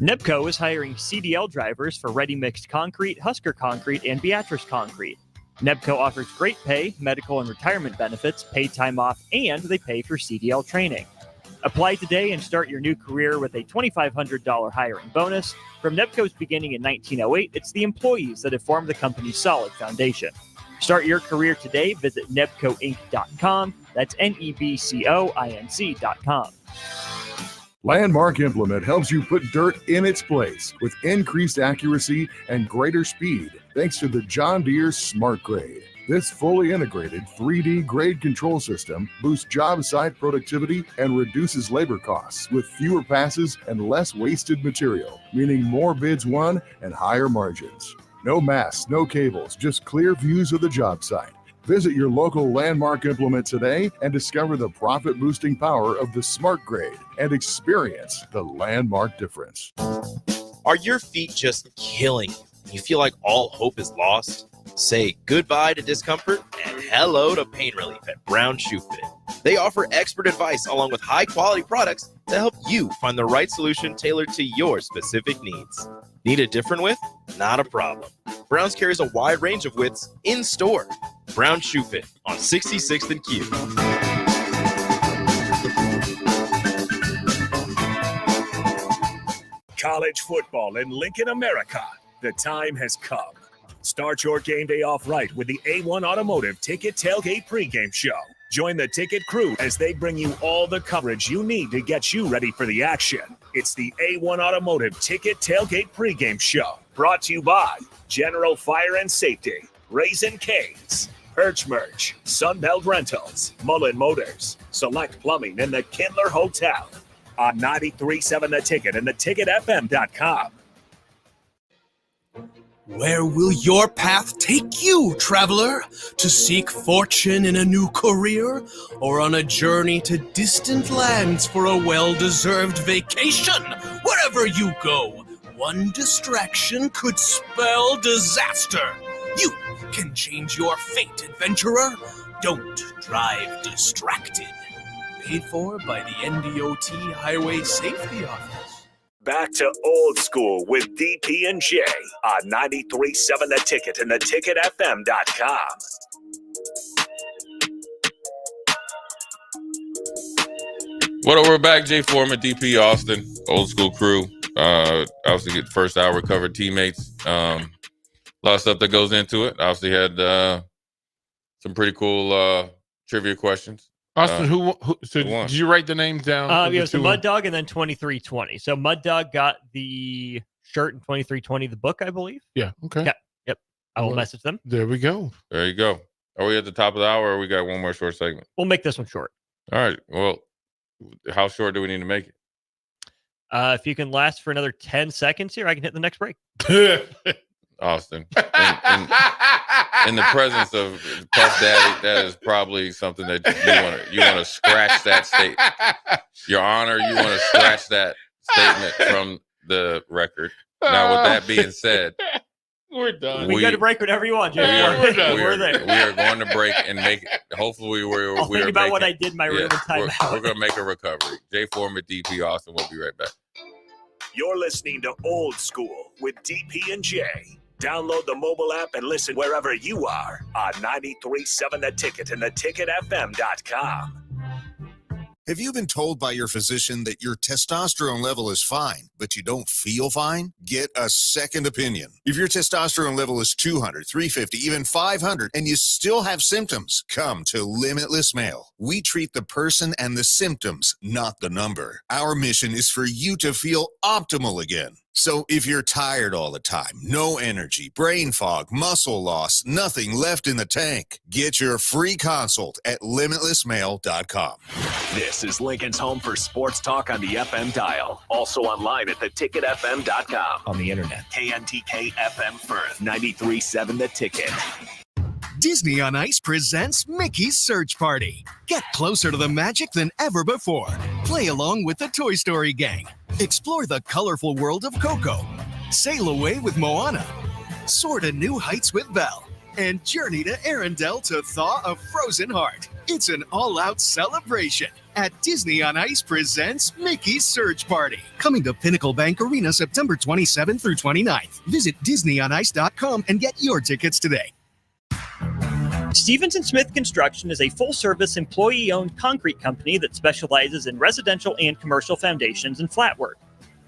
NEBCO is hiring CDL drivers for ready mixed concrete, Husker Concrete, and Beatrice Concrete. NEBCO offers great pay, medical and retirement benefits, paid time off, and they pay for CDL training. Apply today and start your new career with a $2,500 hiring bonus. From NEBCO's beginning in 1908, it's the employees that have formed the company's solid foundation. Start your career today. Visit nebcoinc.com. That's NEBCOINC.com. Landmark Implement helps you put dirt in its place with increased accuracy and greater speed thanks to the John Deere Smart Grade. This fully integrated 3D grade control system boosts job site productivity and reduces labor costs with fewer passes and less wasted material, meaning more bids won and higher margins. No masts, no cables, just clear views of the job site. Visit your local Landmark Implement today and discover the profit-boosting power of the Smart Grade and experience the Landmark difference. Are your feet just killing you? You feel like all hope is lost? Say goodbye to discomfort and hello to pain relief at Brown Shoe Fit. They offer expert advice along with high-quality products to help you find the right solution tailored to your specific needs. Need a different width? Not a problem. Brown's carries a wide range of widths in store. Brown Shoe Fit on 66th and Q. College football in Lincoln, America. The time has come. Start your game day off right with the A1 Automotive Ticket Tailgate pregame show. Join the Ticket crew as they bring you all the coverage you need to get you ready for the action. It's the A1 Automotive Ticket Tailgate pregame show. Brought to you by General Fire and Safety, Raisin Canes, Perch Merch, Sunbelt Rentals, Mullen Motors, Select Plumbing, and the Kindler Hotel. On 93.7 The Ticket and theticketfm.com. Where will your path take you, traveler? To seek fortune in a new career? Or on a journey to distant lands for a well-deserved vacation? Wherever you go, one distraction could spell disaster. You can change your fate, adventurer. Don't drive distracted. Paid for by the NDOT Highway Safety Office. Back to old school with DP and J on 93.7 The Ticket and theticketfm.com. What up, we're back. Jay Foreman, DP Austin, old school crew. Obviously, get the first hour covered teammates. A lot of stuff that goes into it. Obviously, had some pretty cool trivia questions. Austin, did you write the names down? Yeah, so Mud Dog and then 2320. So Mud Dog got the shirt and 2320 the book, I believe. Yeah. Okay. Yep. I will message them. There we go. There you go. Are we at the top of the hour or we got one more short segment? We'll make this one short. All right. Well, how short do we need to make it? If you can last for another 10 seconds here, I can hit the next break. Austin. In the presence of Puff Daddy, that is probably something that you want to scratch that state. Your Honor, you want to scratch that statement from the record. Now, with that being said, we're done. We got to break whenever you want, Jay. We're there. We are going to break and make. Hopefully, we're think about what I did in my room in timeout. We're going to make a recovery. Jay Foreman, DP Austin. We'll be right back. You're listening to Old School with DP and J. Download the mobile app and listen wherever you are on 93.7 The Ticket and theticketfm.com. Have you been told by your physician that your testosterone level is fine, but you don't feel fine? Get a second opinion. If your testosterone level is 200, 350, even 500, and you still have symptoms, come to Limitless Male. We treat the person and the symptoms, not the number. Our mission is for you to feel optimal again. So if you're tired all the time, no energy, brain fog, muscle loss, nothing left in the tank, get your free consult at limitlessmale.com. This is Lincoln's home for sports talk on the FM dial. Also online at theticketfm.com. On the internet. KNTK FM Firth, 93.7 The Ticket. Disney on Ice presents Mickey's Search Party. Get closer to the magic than ever before. Play along with the Toy Story gang. Explore the colorful world of Coco. Sail away with Moana. Soar to new heights with Belle. And journey to Arendelle to thaw a frozen heart. It's an all-out celebration at Disney on Ice presents Mickey's Search Party. Coming to Pinnacle Bank Arena September 27th through 29th. Visit DisneyOnIce.com and get your tickets today. Stevens & Smith Construction is a full-service, employee-owned concrete company that specializes in residential and commercial foundations and flat work.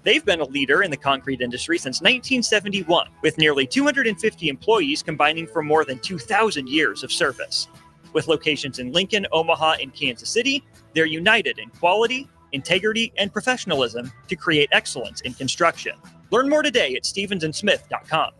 They've been a leader in the concrete industry since 1971, with nearly 250 employees combining for more than 2,000 years of service. With locations in Lincoln, Omaha, and Kansas City, they're united in quality, integrity, and professionalism to create excellence in construction. Learn more today at stevensandsmith.com.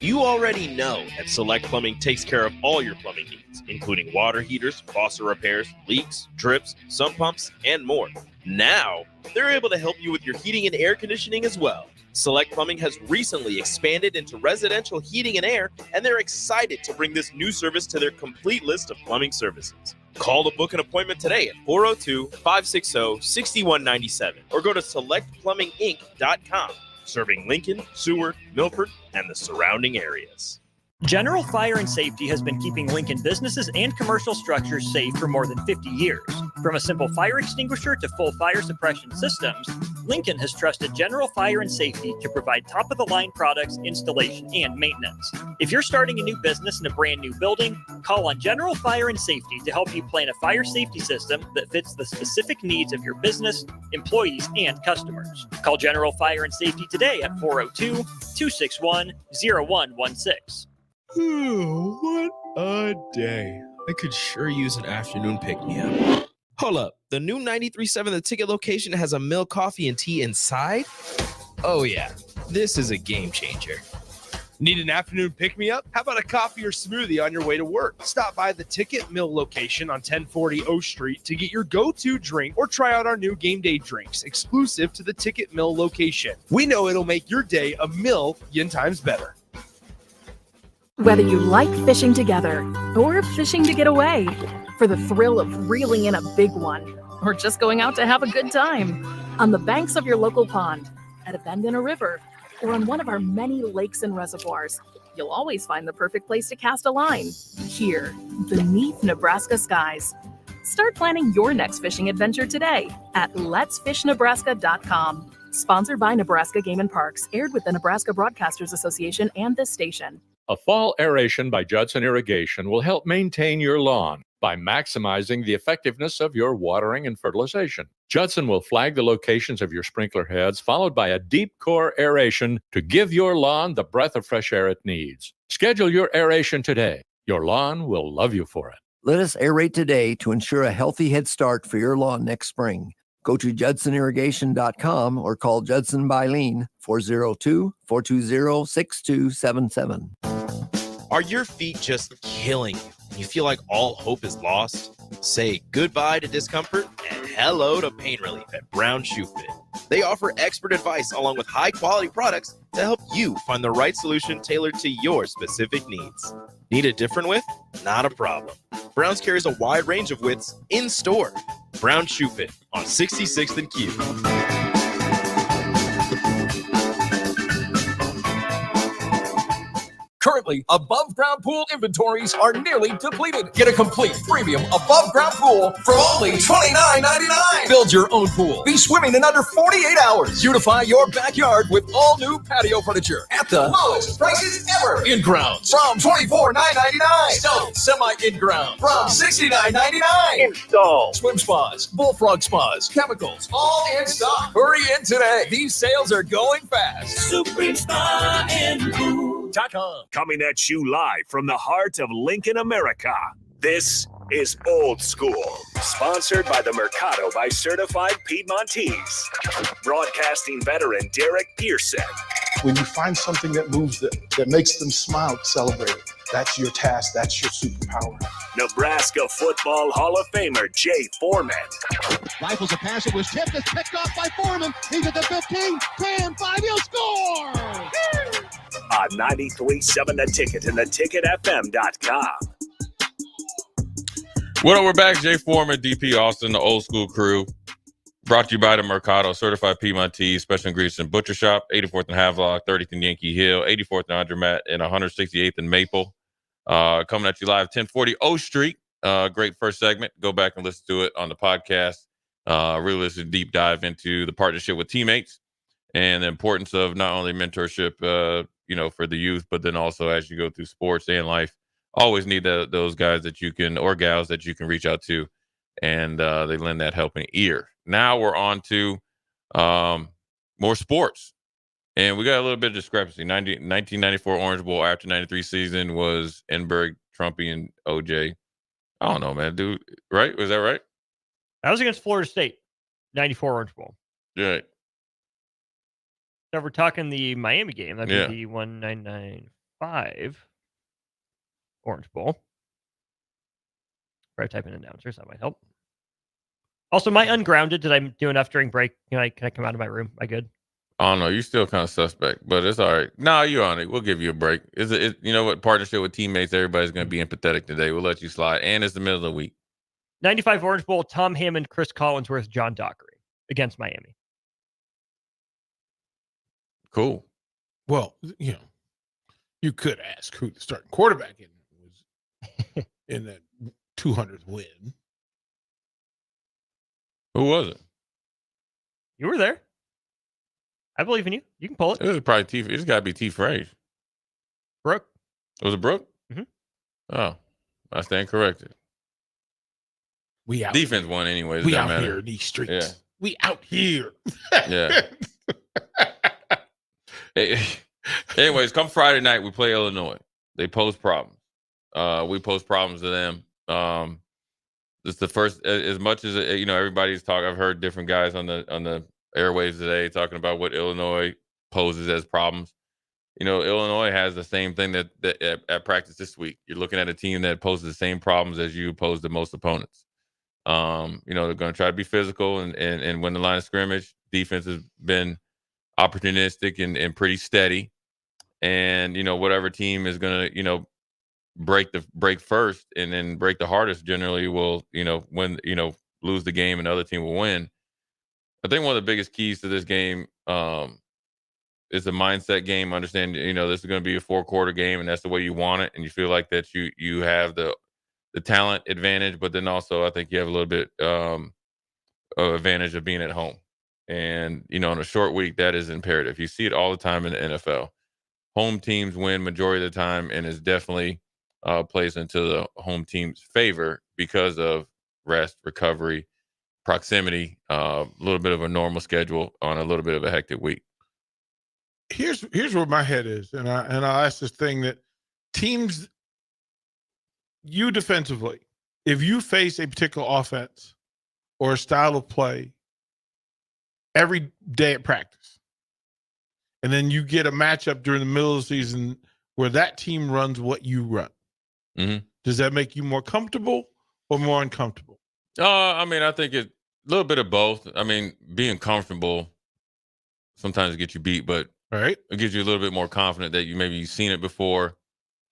You already know that Select Plumbing takes care of all your plumbing needs, including water heaters, faucet repairs, leaks, drips, sump pumps, and more. Now, they're able to help you with your heating and air conditioning as well. Select Plumbing has recently expanded into residential heating and air, and they're excited to bring this new service to their complete list of plumbing services. Call to book an appointment today at 402-560-6197 or go to selectplumbinginc.com. Serving Lincoln, Seward, Milford, and the surrounding areas. General Fire and Safety has been keeping Lincoln businesses and commercial structures safe for more than 50 years. From a simple fire extinguisher to full fire suppression systems, Lincoln has trusted General Fire and Safety to provide top-of-the-line products, installation, and maintenance. If you're starting a new business in a brand new building, call on General Fire and Safety to help you plan a fire safety system that fits the specific needs of your business, employees, and customers. Call General Fire and Safety today at 402-261-0116. What a day. I could sure use an afternoon pick-me-up. Hold up. The new 93.7 The Ticket location has a milk, coffee, and tea inside? Oh, yeah. This is a game changer. Need an afternoon pick-me-up? How about a coffee or smoothie on your way to work? Stop by the Ticket Mill location on 1040 O Street to get your go-to drink or try out our new game day drinks exclusive to the Ticket Mill location. We know it'll make your day a million times better. Whether you like fishing together or fishing to get away, for the thrill of reeling in a big one, or just going out to have a good time, on the banks of your local pond, at a bend in a river, or on one of our many lakes and reservoirs, you'll always find the perfect place to cast a line, here, beneath Nebraska skies. Start planning your next fishing adventure today at letsfishnebraska.com. Sponsored by Nebraska Game and Parks, aired with the Nebraska Broadcasters Association and this station. A fall aeration by Judson Irrigation will help maintain your lawn by maximizing the effectiveness of your watering and fertilization. Judson will flag the locations of your sprinkler heads, followed by a deep core aeration to give your lawn the breath of fresh air it needs. Schedule your aeration today. Your lawn will love you for it. Let us aerate today to ensure a healthy head start for your lawn next spring. Go to judsonirrigation.com or call Judson Bylene 402-420-6277. Are your feet just killing you and you feel like all hope is lost? Say goodbye to discomfort and hello to pain relief at Brown Shoe Fit. They offer expert advice along with high-quality products to help you find the right solution tailored to your specific needs. Need a different width? Not a problem. Brown's carries a wide range of widths in store. Brown Shoe Fit on 66th and Q. Current Currently, above ground pool inventories are nearly depleted. Get a complete premium above ground pool for only $29.99. Build your own pool. Be swimming in under 48 hours. Beautify your backyard with all new patio furniture at the lowest prices ever. In grounds from $24,999. Stone semi in ground from $69.99. Install swim spas, bullfrog spas, chemicals, all in stock. Hurry in today. These sales are going fast. Supreme Spa and Pool.com. Coming at you live from the heart of Lincoln, America. This is Old School, sponsored by the Mercado by Certified Piedmontese. Broadcasting veteran Derek Pearson. When you find something that moves them, that makes them smile, celebrate it. That's your task. That's your superpower. Nebraska Football Hall of Famer Jay Foreman. Rifles a pass. It was tipped. It's picked off by Foreman. He's at the 15, 10, 5. He'll score! On 93.7 The Ticket and theticketfm.com. Well, we're back. Jay Foreman, DP Austin, the Old School crew. Brought to you by the Mercado, Certified Piedmontese, Special Ingredients and Butcher Shop, 84th and Havelock, 30th and Yankee Hill, 84th and Andromat, and 168th and Maple. Coming at you live, 1040 O Street. Great first segment. Go back and listen to it on the podcast. Really listen deep dive into the partnership with teammates and the importance of not only mentorship, for the youth, but then also as you go through sports and life. Always need those guys that you can, or gals that you can reach out to, and they lend that helping ear. Now we're on to more sports, and we got a little bit of discrepancy. 1994 Orange Bowl after 93 season was Enberg, Trumpy, and OJ. I don't know, man, dude. Right? Was that right? That was against Florida State, 94 Orange Bowl. Yeah. So if we're talking the Miami game, that'd be Yeah. the 1995 Orange Bowl. Right, type in announcers. That might help. Also, am I ungrounded? Did I do enough during break? Can I come out of my room? Am I good? I don't know. You're still kind of suspect, but it's all right. No, you're on it. We'll give you a break. You know what? Partnership with teammates. Everybody's going to be empathetic today. We'll let you slide. And it's the middle of the week. 95 Orange Bowl, Tom Hammond, Chris Collinsworth, John Dockery against Miami. Cool. Well, you could ask who the starting quarterback was in that 200th win. Who was it? You were there. I believe in you. You can pull it. It was probably T. It's got to be T. Frazier. Brooke. Was it Brooke? Mm-hmm. Oh, I stand corrected. We out. Defense won anyways. We out here in these streets. Yeah. We out here. Yeah. Anyways, come Friday night, we play Illinois. They pose problems. We pose problems to them. It's the first, as much as everybody's talking. I've heard different guys on the airwaves today talking about what Illinois poses as problems. Illinois has the same thing that at practice this week. You're looking at a team that poses the same problems as you pose to most opponents. They're going to try to be physical and win the line of scrimmage. Defense has been opportunistic and pretty steady. And, whatever team is going to, break first and then break the hardest generally will, win, lose the game and the other team will win. I think one of the biggest keys to this game is a mindset game. Understand, this is going to be a 4-quarter game and that's the way you want it. And you feel like that you have the talent advantage, but then also I think you have a little bit of advantage of being at home. And, in a short week, that is imperative. You see it all the time in the NFL. Home teams win majority of the time, and it's definitely plays into the home team's favor because of rest, recovery, proximity, a little bit of a normal schedule on a little bit of a hectic week. Here's where my head is, and I'll ask this thing that teams, you defensively, if you face a particular offense or a style of play every day at practice, and then you get a matchup during the middle of the season where that team runs what you run, does that make you more comfortable or more uncomfortable? I think it's a little bit of both. Being comfortable sometimes gets you beat, but right, it gives you a little bit more confident that you've seen it before.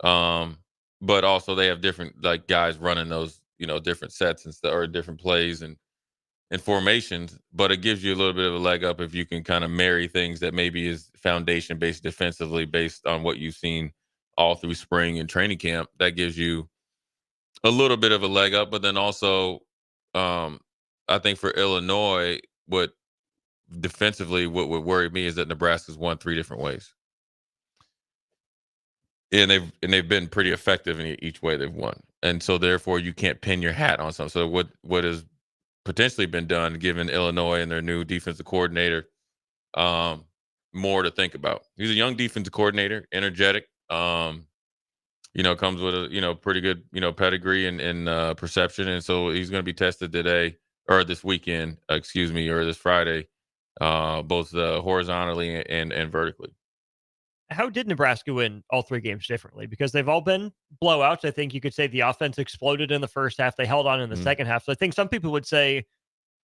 But also they have different guys running those, different sets and stuff or different plays and formations, but it gives you a little bit of a leg up if you can kind of marry things that maybe is foundation based defensively based on what you've seen all through spring and training camp, that gives you a little bit of a leg up. But then also, I think for Illinois, what defensively, what would worry me is that Nebraska's won 3 different ways. And they've been pretty effective in each way they've won. And so therefore you can't pin your hat on something. So what has potentially been done, given Illinois and their new defensive coordinator, more to think about. He's a young defensive coordinator, energetic, comes with a, pretty good, pedigree and perception. And so he's going to be tested today or this weekend, or this Friday, both horizontally and vertically. How did Nebraska win all 3 games differently? Because they've all been blowouts. I think you could say the offense exploded in the first half. They held on in the second half. So I think some people would say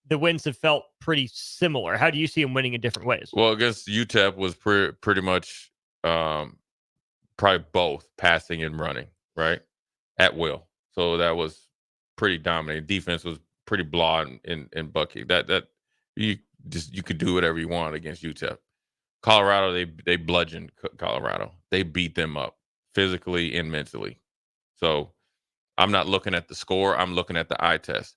the wins have felt pretty similar. How do you see them winning in different ways? Well, against UTEP was pretty much probably both passing and running, right? At will. So that was pretty dominant. Defense was pretty blah in Bucky. That you could do whatever you want against UTEP. Colorado, they bludgeoned Colorado. They beat them up physically and mentally. So I'm not looking at the score. I'm looking at the eye test.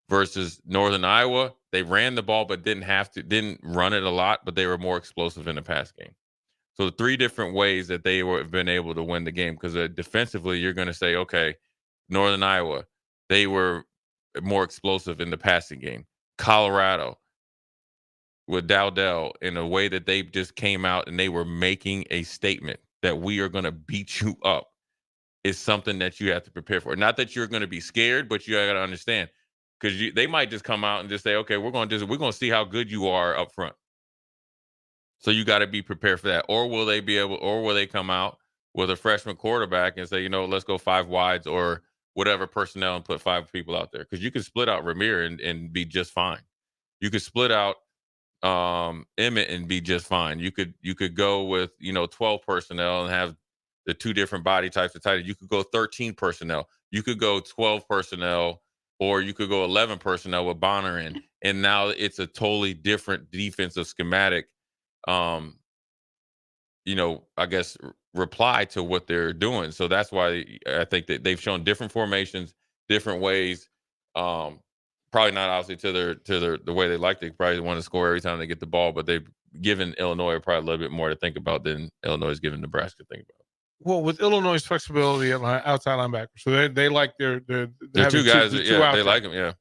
Versus Northern Iowa, they ran the ball but didn't run it a lot, but they were more explosive in the pass game. So the 3 different ways that they have been able to win the game, because defensively you're going to say, okay, Northern Iowa, they were more explosive in the passing game. Colorado, with Dowdell, in a way that they just came out and they were making a statement that we are going to beat you up, is something that you have to prepare for. Not that you're going to be scared, but you got to understand, because they might just come out and just say, okay, we're going to see how good you are up front. So you got to be prepared for that. Or will they come out with a freshman quarterback and say, let's go 5 wides or whatever personnel and put 5 people out there? Because you can split out Ramir and be just fine. You could split out Emmett and be just fine. You could go with 12 personnel and have the 2 different body types of tight end. You could go 13 personnel. You could go 12 personnel, or you could go 11 personnel with Bonner in. And now it's a totally different defensive schematic. I guess reply to what they're doing. So that's why I think that they've shown different formations, different ways. Probably not obviously to the way they like. They probably want to score every time they get the ball, but they've given Illinois probably a little bit more to think about than Illinois has given Nebraska to think about. Well, with Illinois' flexibility at outside linebacker, so they like their 2 guys. They like them. Yeah.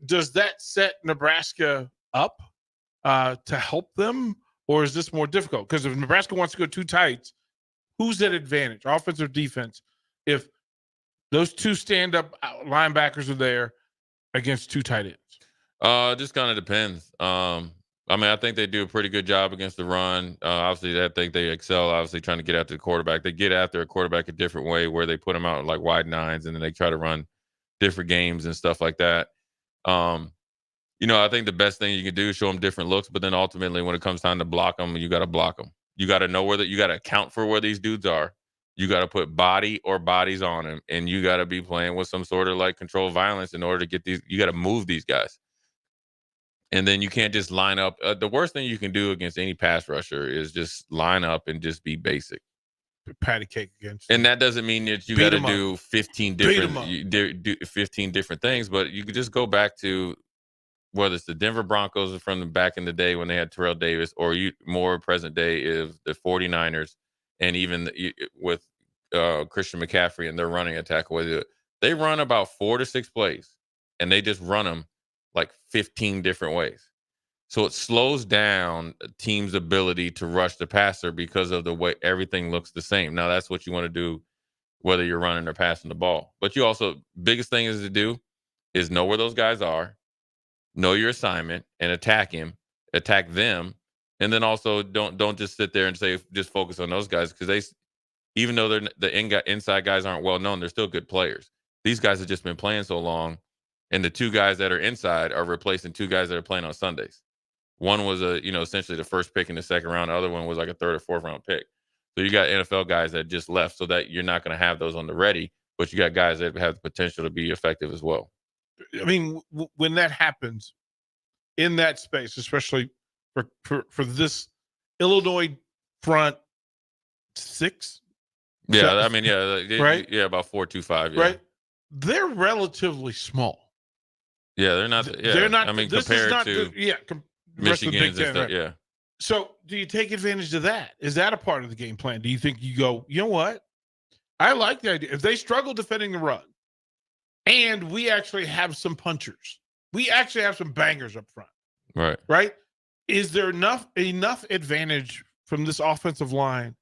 Does that set Nebraska up to help them, or is this more difficult? Because if Nebraska wants to go 2 tights, who's at advantage, offense or defense, if those 2 stand-up linebackers are there against 2 tight ends? Just kind of depends. I think they do a pretty good job against the run. Obviously, I think they excel, obviously, trying to get after the quarterback. They get after a quarterback a different way, where they put them out like wide 9s, and then they try to run different games and stuff like that. I think the best thing you can do is show them different looks, but then ultimately when it comes time to block them, you got to block them. You got to know you got to account for where these dudes are. You got to put body or bodies on them, and you got to be playing with some sort of like controlled violence in order to get these. You got to move these guys. And then you can't just line up. The worst thing you can do against any pass rusher is just line up and just be basic. Patty cake against. And that doesn't mean that you got to do 15 different things, but you could just go back to whether it's the Denver Broncos from the back in the day when they had Terrell Davis, or more present day is the 49ers, and even with Christian McCaffrey and their running attack. They run about 4 to 6 plays, and they just run them like 15 different ways. So it slows down a team's ability to rush the passer because of the way everything looks the same. Now, that's what you want to do, whether you're running or passing the ball. But you also, biggest thing is to do is know where those guys are, know your assignment, and attack them. And then also don't just sit there and say, just focus on those guys, because even though the inside guys aren't well known, they're still good players. These guys have just been playing so long, and the 2 guys that are inside are replacing 2 guys that are playing on Sundays. One was essentially the first pick in the second round. The other one was like a 3rd or 4th round pick. So you got NFL guys that just left, so that you're not going to have those on the ready, but you got guys that have the potential to be effective as well. I mean, when that happens in that space, especially for this Illinois front 6, Yeah, I mean, yeah, right? Yeah, about 4.25. Yeah. Right? They're relatively small. Yeah, they're not. Yeah, They're not. I mean, this is compared not. to The rest of the Big Michigan's and Ten, stuff. right? Yeah. So, do you take advantage of that? Is that a part of the game plan? Do you think you go, you know what? I like the idea. If they struggle defending the run, and we actually have some punchers, we actually have some bangers up front. Right. Right? Is there enough advantage from this offensive line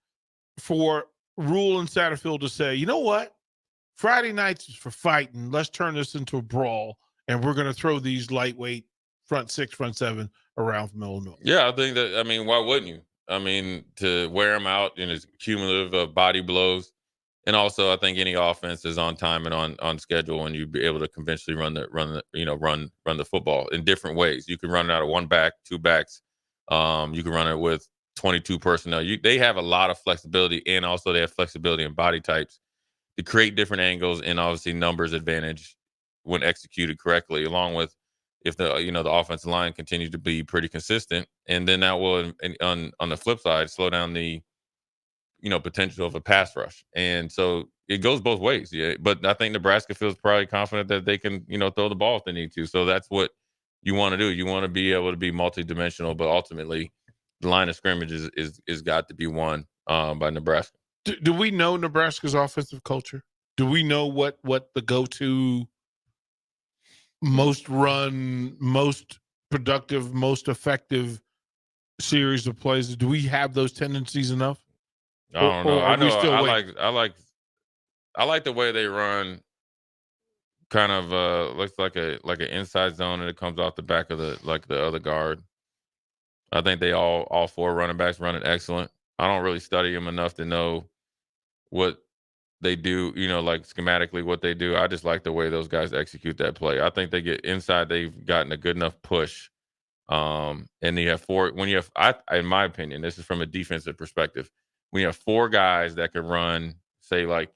for Rule and Satterfield to say, you know what? Friday nights is for fighting. Let's turn this into a brawl, and we're going to throw these lightweight front six, front seven around from Illinois. Yeah, I think that. I mean, why wouldn't you? I mean, to wear them out in its cumulative of body blows, and also I think any offense is on time and on schedule, and you'd be able to conventionally run the football in different ways. You can run it out of one back, two backs. You can run it with 22 personnel. They have a lot of flexibility, and also they have flexibility in body types to create different angles and obviously numbers advantage when executed correctly, along with if the offensive line continues to be pretty consistent, and then that will on the flip side slow down the potential of a pass rush. And so it goes both ways. Yeah, but I think Nebraska feels probably confident that they can throw the ball if they need to. So that's what you want to do. You want to be able to be multidimensional, but ultimately the line of scrimmage is got to be won by Nebraska. Do we know Nebraska's offensive culture? Do we know what the go-to most run, most productive, most effective series of plays? Do we have those tendencies enough? I don't know. I like the way they run. Kind of looks like an inside zone, and it comes off the back of the other guard. I think they all four running backs run it excellent. I don't really study them enough to know what they do, like schematically what they do. I just like the way those guys execute that play. I think they get inside. They've gotten a good enough push. And you have four. In my opinion, this is from a defensive perspective. When you have four guys that can run, say like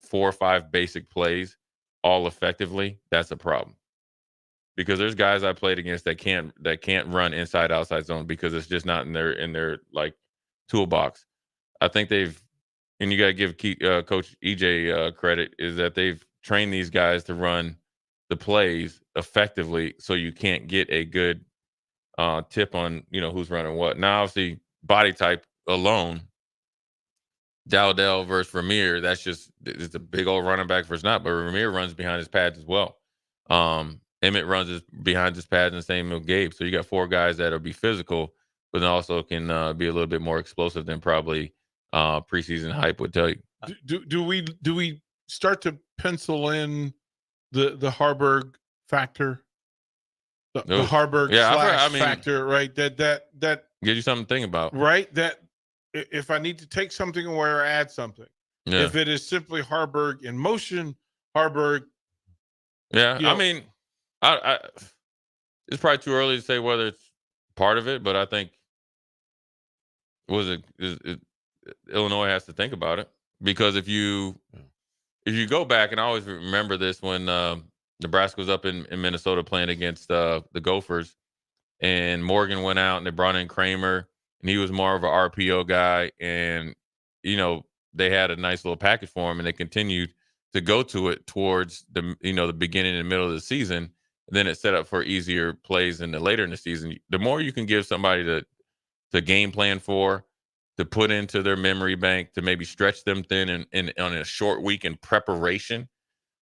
4 or 5 basic plays all effectively, that's a problem. Because there's guys I played against that can't run inside outside zone because it's just not in their like toolbox. I think and you got to give Coach EJ credit, is that they've trained these guys to run the plays effectively, so you can't get a good tip on who's running what. Now, obviously, body type alone, Dowdell versus Ramir, it's a big old running back versus not, but Ramir runs behind his pads as well. Emmett runs behind his pads, and the same with Gabe. So you got 4 guys that'll be physical, but then also can be a little bit more explosive than probably preseason hype would tell you. Do we start to pencil in the Harburg factor? The Harburg factor, right? That gives you something to think about, right? That if I need to take something away or add something, if it is simply Harburg in motion, Harburg. Yeah, I mean, I it's probably too early to say whether it's part of it, but I think Illinois has to think about it, because if you go back, and I always remember this when Nebraska was up in Minnesota playing against the Gophers, and Morgan went out and they brought in Kramer, and he was more of an RPO guy, and they had a nice little package for him, and they continued to go to it towards the the beginning and middle of the season. And then it set up for easier plays later in the season. The more you can give somebody to game plan for, to put into their memory bank, to maybe stretch them thin and on a short week in preparation,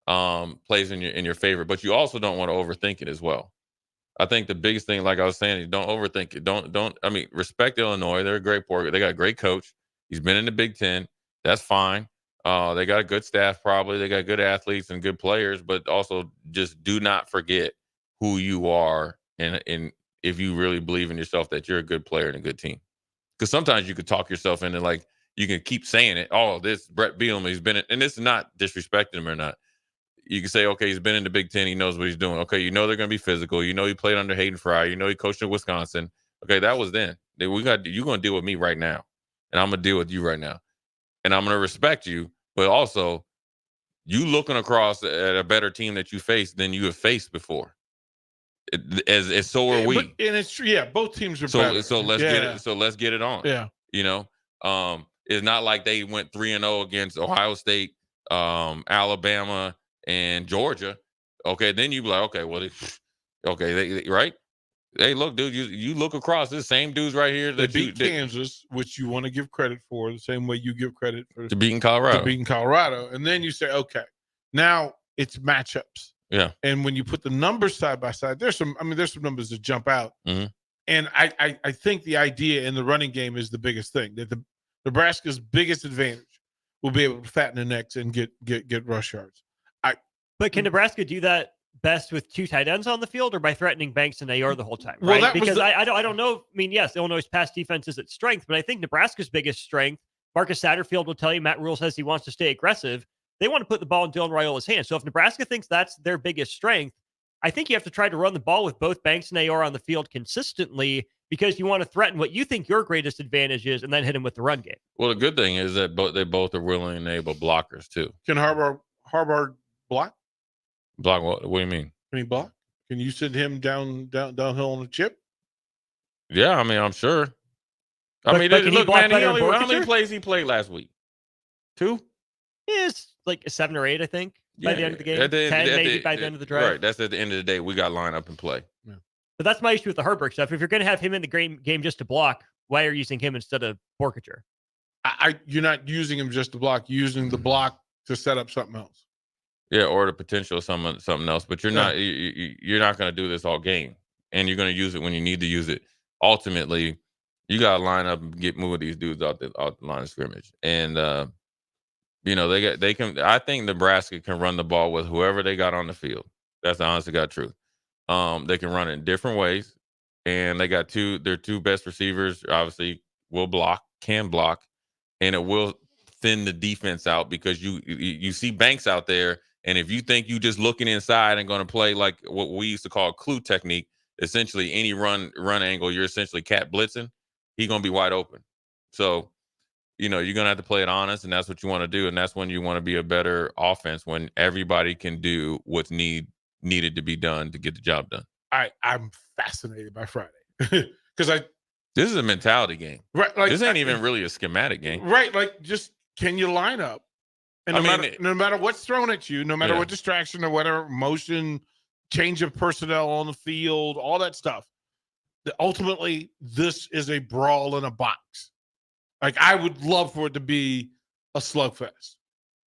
plays in your favor. But you also don't want to overthink it as well. I think the biggest thing, like I was saying, is don't overthink it. Don't. I mean, respect Illinois. They're a great program. They got a great coach. He's been in the Big Ten. That's fine. They got a good staff, probably. They got good athletes and good players, but also just do not forget who you are, and if you really believe in yourself that you're a good player and a good team. Because sometimes you could talk yourself into, like, you can keep saying it. Oh, this Brett Bielema, he's been in, and this is not disrespecting him or not. You can say, okay, he's been in the Big Ten. He knows what he's doing. Okay, they're going to be physical. He played under Hayden Fry. He coached at Wisconsin. Okay, that was then. You're going to deal with me right now, and I'm going to deal with you right now. And I'm going to respect you, but also you looking across at a better team that you faced than you have faced before. As so are we. And it's true. Yeah, both teams are better. So let's get it. So let's get it on. Yeah. It's not like they went 3-0 against Ohio State, Alabama, and Georgia. Okay, then you be like, okay, well, they right? Hey, look, dude, you look across, this same dudes right here They that beat Kansas, which you want to give credit for, the same way you give credit for to beating Colorado. And then you say, okay, now it's matchups. Yeah. And when you put the numbers side by side, there's some numbers that jump out. Mm-hmm. And I think the idea in the running game is the biggest thing, that the Nebraska's biggest advantage will be able to fatten the necks and get rush yards. But can Nebraska do that best with 2 tight ends on the field, or by threatening Banks and Ayor the whole time? Well, right? Because I don't know. I mean, yes, Illinois' pass defense is its strength, but I think Nebraska's biggest strength, Marcus Satterfield will tell you, Matt Rule says he wants to stay aggressive. They want to put the ball in Dylan Raiola's hands. So if Nebraska thinks that's their biggest strength, I think you have to try to run the ball with both Banks and Ayor on the field consistently, because you want to threaten what you think your greatest advantage is and then hit him with the run game. Well, the good thing is that they both are willing and able blockers too. Can Harbaugh block? Block what? What do you mean? Can he block? Can you send him downhill on a chip? Yeah, I mean, I'm sure. But Look, man, how many plays he played last week? 2? It's like 7 or 8, I think, by the end of the game. 10 maybe by the end of the drive. Right. That's at the end of the day. We got line up and play. Yeah. But that's my issue with the Herberg stuff. If you're going to have him in the game just to block, why are you using him instead of Borkature? You're not using him just to block. You're using the block to set up something else. Yeah, or the potential of something else. But you're not going to do this all game, and you're going to use it when you need to use it. Ultimately, you got to line up and get move these dudes out the line of scrimmage, and they can. I think Nebraska can run the ball with whoever they got on the field. That's the honest to God truth. They can run it in different ways, and they got their 2 best receivers. Obviously, can block, and it will thin the defense out, because you see Banks out there. And if you think you just looking inside and going to play like what we used to call clue technique, essentially any run angle, you're essentially cat blitzing, he's going to be wide open. So, you're going to have to play it honest, and that's what you want to do. And that's when you want to be a better offense, when everybody can do what's needed to be done to get the job done. I'm fascinated by Friday because this is a mentality game. Right. Like, this ain't even really a schematic game. Right. Like, just can you line up? And no matter what's thrown at you, no matter what distraction or whatever motion, change of personnel on the field, all that stuff, ultimately, this is a brawl in a box. Like, I would love for it to be a slugfest.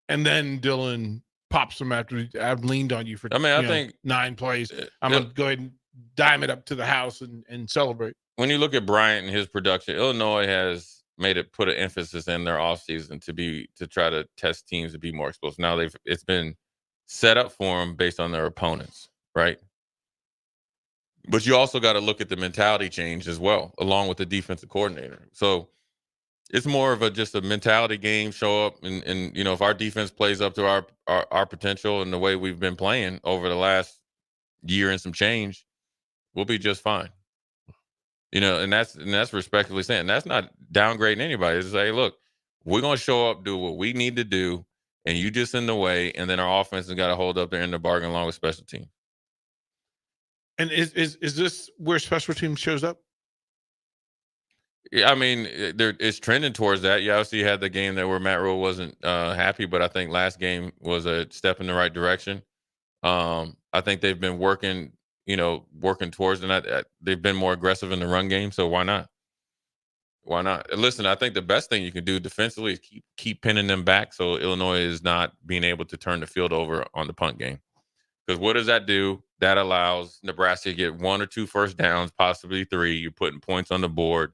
And then Dylan pops them after I've leaned on you for I think 9 plays. I'm going to go ahead and dime it up to the house and celebrate. When you look at Bryant and his production, Illinois has put an emphasis in their offseason to try to test teams to be more explosive. Now it's been set up for them based on their opponents, right? But you also got to look at the mentality change as well, along with the defensive coordinator. So it's more of just a mentality game. Show up and if our defense plays up to our potential and the way we've been playing over the last year and some change, we'll be just fine. And that's respectively saying, that's not downgrading anybody. It's say, look, we're going to show up, do what we need to do, and you just in the way, and then our offense has got to hold up there in the bargain along with special teams. And is this where special teams shows up? Yeah, I mean, it's trending towards that. You obviously had the game there where Matt Rule wasn't happy, but I think last game was a step in the right direction. I think they've been working towards, and they've been more aggressive in the run game. So why not? Why not? Listen, I think the best thing you can do defensively is keep pinning them back, so Illinois is not being able to turn the field over on the punt game. Because what does that do? That allows Nebraska to get 1 or 2 first downs, possibly 3. You're putting points on the board.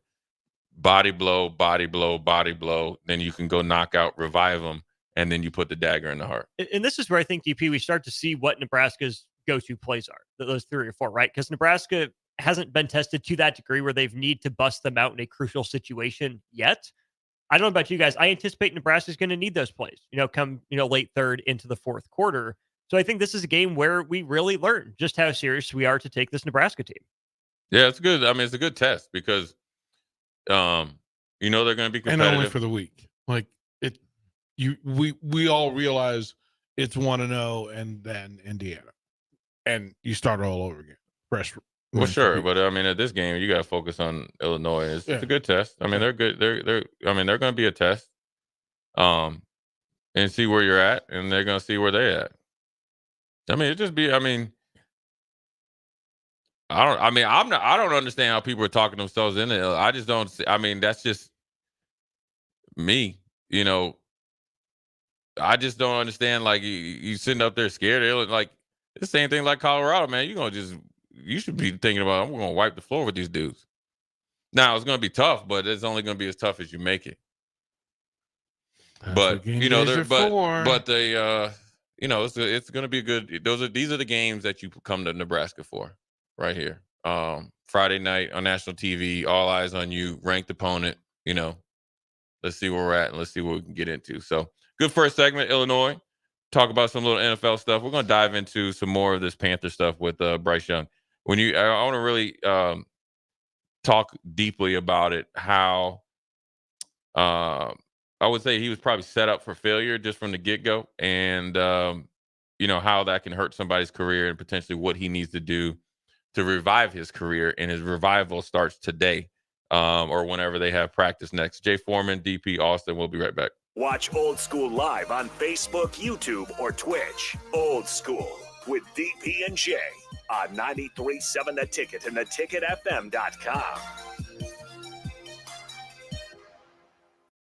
Body blow, body blow, body blow. Then you can go knock out, revive them, and then you put the dagger in the heart. And this is where I think, DP, we start to see what Nebraska's go-to plays are, those 3 or 4, right? Because Nebraska hasn't been tested to that degree where they've need to bust them out in a crucial situation yet. I don't know about you guys. I anticipate Nebraska's going to need those plays, come, late third into the fourth quarter. So I think this is a game where we really learn just how serious we are to take this Nebraska team. Yeah, it's good. I mean, it's a good test because, they're going to be competitive. And only for the week. Like, we all realize it's 1-0 and then Indiana. And you start all over again. Fresh. Well, sure, but I mean, at this game, you got to focus on Illinois. It's a good test. I mean, they're good. They're going to be a test. and see where you're at, and they're going to see where they're at. I mean, I don't understand how people are talking themselves into it. I just don't see, I mean, that's just me, I just don't understand. Like you sitting up there scared. They're like the same thing like Colorado, man. You should be thinking about, I'm going to wipe the floor with these dudes. Now it's going to be tough, but it's only going to be as tough as you make it. That's But they it's going to be good. These are the games that you come to Nebraska for, right here. Friday night on national TV, all eyes on you, ranked opponent. Let's see where we're at and let's see what we can get into. So good first segment, Illinois. Talk about some little NFL stuff. We're going to dive into some more of this Panther stuff with Bryce Young. I want to really talk deeply about it. How I would say he was probably set up for failure just from the get-go, and how that can hurt somebody's career and potentially what he needs to do to revive his career. And his revival starts today or whenever they have practice next. Jay Foreman, DP Austin. We'll be right back. Watch Old School live on Facebook, YouTube, or Twitch. Old School with DP and Jay on 93.7 The Ticket and theticketfm.com.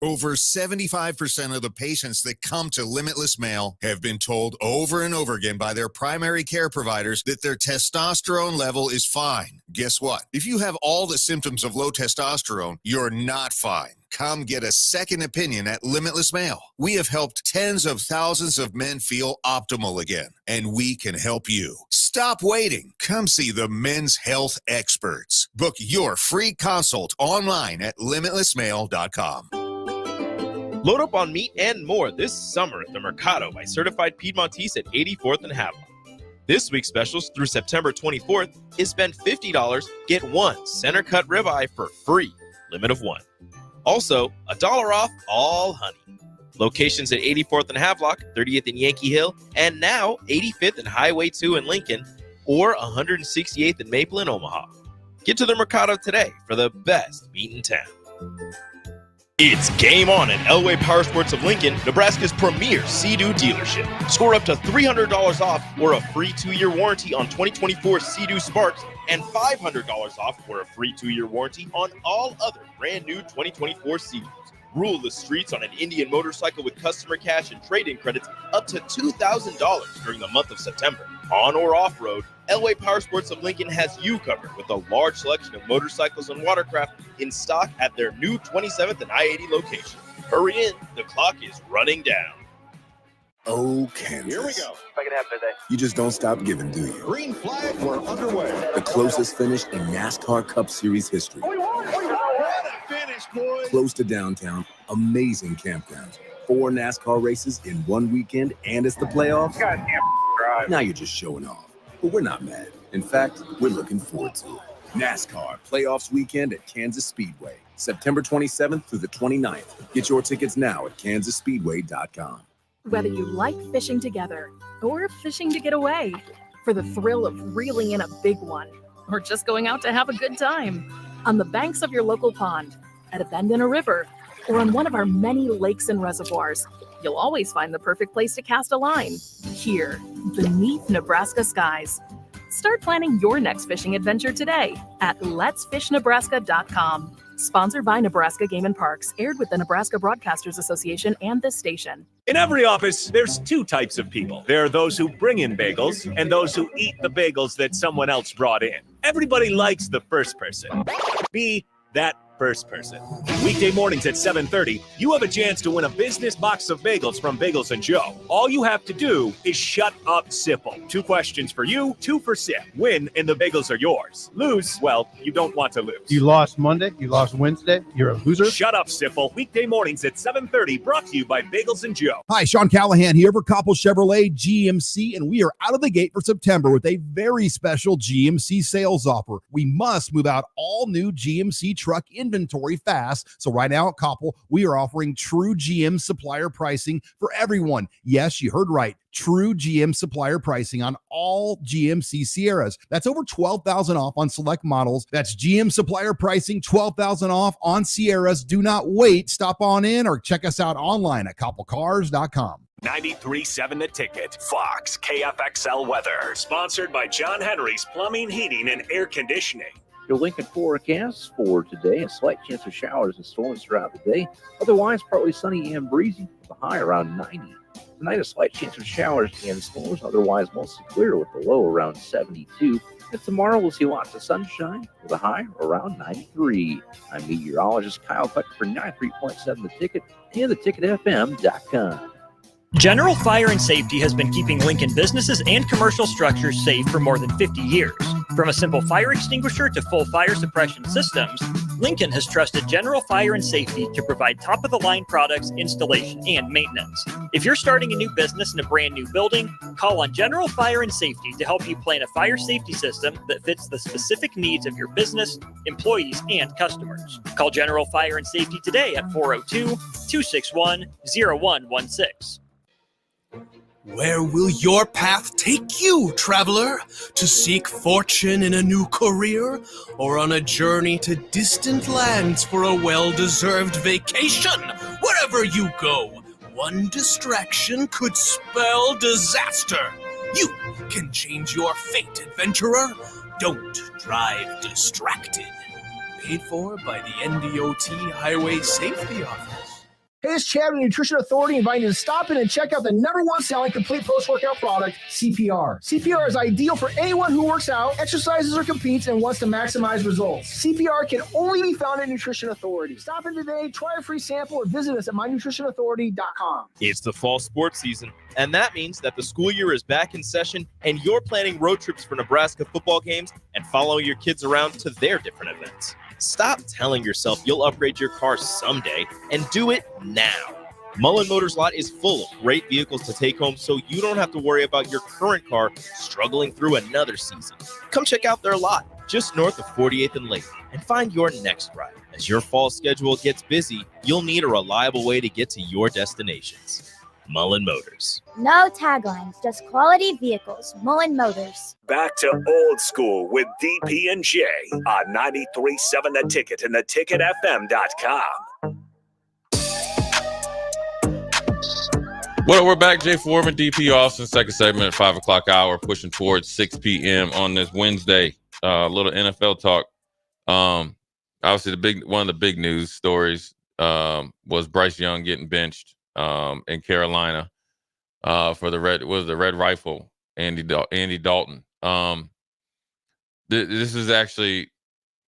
Over 75% of the patients that come to Limitless Male have been told over and over again by their primary care providers that their testosterone level is fine. Guess what? If you have all the symptoms of low testosterone, you're not fine. Come get a second opinion at Limitless Male. We have helped tens of thousands of men feel optimal again, and we can help you. Stop waiting. Come see the men's health experts. Book your free consult online at limitlessmale.com. Load up on meat and more this summer at the Mercado by Certified Piedmontese at 84th and Havelock. This week's specials through September 24th is spend $50, get one center cut ribeye for free, limit of one. Also, $1 off all honey. Locations at 84th and Havelock, 30th and Yankee Hill, and now 85th and Highway 2 in Lincoln, or 168th and Maple in Omaha. Get to the Mercado today for the best meat in town. It's game on at Elway Power Sports of Lincoln, Nebraska's premier Sea-Doo dealership. Score up to $300 off or a free 2-year warranty on 2024 Sea-Doo Sparks and $500 off or a free 2-year warranty on all other brand new 2024 Sea-Doos. Rule the streets on an Indian motorcycle with customer cash and trade-in credits up to $2,000 during the month of September. On or off-road, Elway Power Sports of Lincoln has you covered with a large selection of motorcycles and watercraft in stock at their new 27th and I-80 location. Hurry in, the clock is running down. Oh, Kansas. Here we go. Second half today. You just don't stop giving, do you? Green flag, we're underway. The closest finish in NASCAR Cup Series history. We won. What a finish, boys. Close to downtown, amazing campgrounds. 4 NASCAR races in one weekend, and it's the playoffs. Goddamn drive. Now you're just showing off. But we're not mad. In fact, we're looking forward to it. NASCAR Playoffs Weekend at Kansas Speedway, September 27th through the 29th. Get your tickets now at kansasspeedway.com. Whether you like fishing together or fishing to get away, for the thrill of reeling in a big one, or just going out to have a good time, on the banks of your local pond, at a bend in a river, or on one of our many lakes and reservoirs, you'll always find the perfect place to cast a line. Here, beneath Nebraska skies. Start planning your next fishing adventure today at letsfishnebraska.com. Sponsored by Nebraska Game and Parks, aired with the Nebraska Broadcasters Association and this station. In every office, there's 2 types of people. There are those who bring in bagels and those who eat the bagels that someone else brought in. Everybody likes the first person. Be that first person. Weekday mornings at 7:30, you have a chance to win a business box of bagels from Bagels & Joe. All you have to do is shut up, Sipple. 2 questions for you, 2 for Sip. Win, and the bagels are yours. Lose, well, you don't want to lose. You lost Monday, you lost Wednesday, you're a loser. Shut up, Sipple. Weekday mornings at 7:30, brought to you by Bagels & Joe. Hi, Sean Callahan here for Koppel Chevrolet GMC, and we are out of the gate for September with a very special GMC sales offer. We must move out all new GMC truck inventory inventory fast. So right now at Koppel, we are offering true GM supplier pricing for everyone. Yes, you heard right. True GM supplier pricing on all GMC Sierras. That's over $12,000 off on select models. That's GM supplier pricing, $12,000 off on Sierras. Do not wait. Stop on in or check us out online at koppelcars.com. 93.7 The Ticket, Fox, KFXL weather. Sponsored by John Henry's Plumbing, Heating, and Air Conditioning. Your Lincoln forecast for today, a slight chance of showers and storms throughout the day. Otherwise, partly sunny and breezy with a high around 90. Tonight, a slight chance of showers and storms. Otherwise, mostly clear with a low around 72. And tomorrow, we'll see lots of sunshine with a high around 93. I'm meteorologist Kyle Puck for 93.7 The Ticket and theticketfm.com. General Fire and Safety has been keeping Lincoln businesses and commercial structures safe for more than 50 years. From a simple fire extinguisher to full fire suppression systems, Lincoln has trusted General Fire and Safety to provide top-of-the-line products, installation, and maintenance. If you're starting a new business in a brand new building, call on General Fire and Safety to help you plan a fire safety system that fits the specific needs of your business, employees, and customers. Call General Fire and Safety today at 402-261-0116. Where will your path take you, traveler? To seek fortune in a new career? Or on a journey to distant lands for a well-deserved vacation? Wherever you go, one distraction could spell disaster. You can change your fate, adventurer. Don't drive distracted. Paid for by the NDOT Highway Safety Office. Hey, it's Chad with Nutrition Authority inviting you to stop in and check out the #1 selling complete post-workout product, CPR. CPR is ideal for anyone who works out, exercises, or competes and wants to maximize results. CPR can only be found at Nutrition Authority. Stop in today, try a free sample, or visit us at mynutritionauthority.com. It's the fall sports season, and that means that the school year is back in session and you're planning road trips for Nebraska football games and following your kids around to their different events. Stop telling yourself you'll upgrade your car someday and do it now. Mullen Motors Lot is full of great vehicles to take home so you don't have to worry about your current car struggling through another season. Come check out their lot just north of 48th and Lake and find your next ride. As your fall schedule gets busy, you'll need a reliable way to get to your destinations. Mullen Motors. No taglines, just quality vehicles. Mullen Motors. Back to old school with DP and J on 93.7 The Ticket and theticketfm.com. Well, we're back. Jay Foreman, DP Austin, second segment, 5 o'clock hour, pushing towards 6 p.m. on this Wednesday. A little NFL talk. Obviously, one of the big news stories was Bryce Young getting benched in Carolina for the Red Rifle, Andy Dalton. This is actually,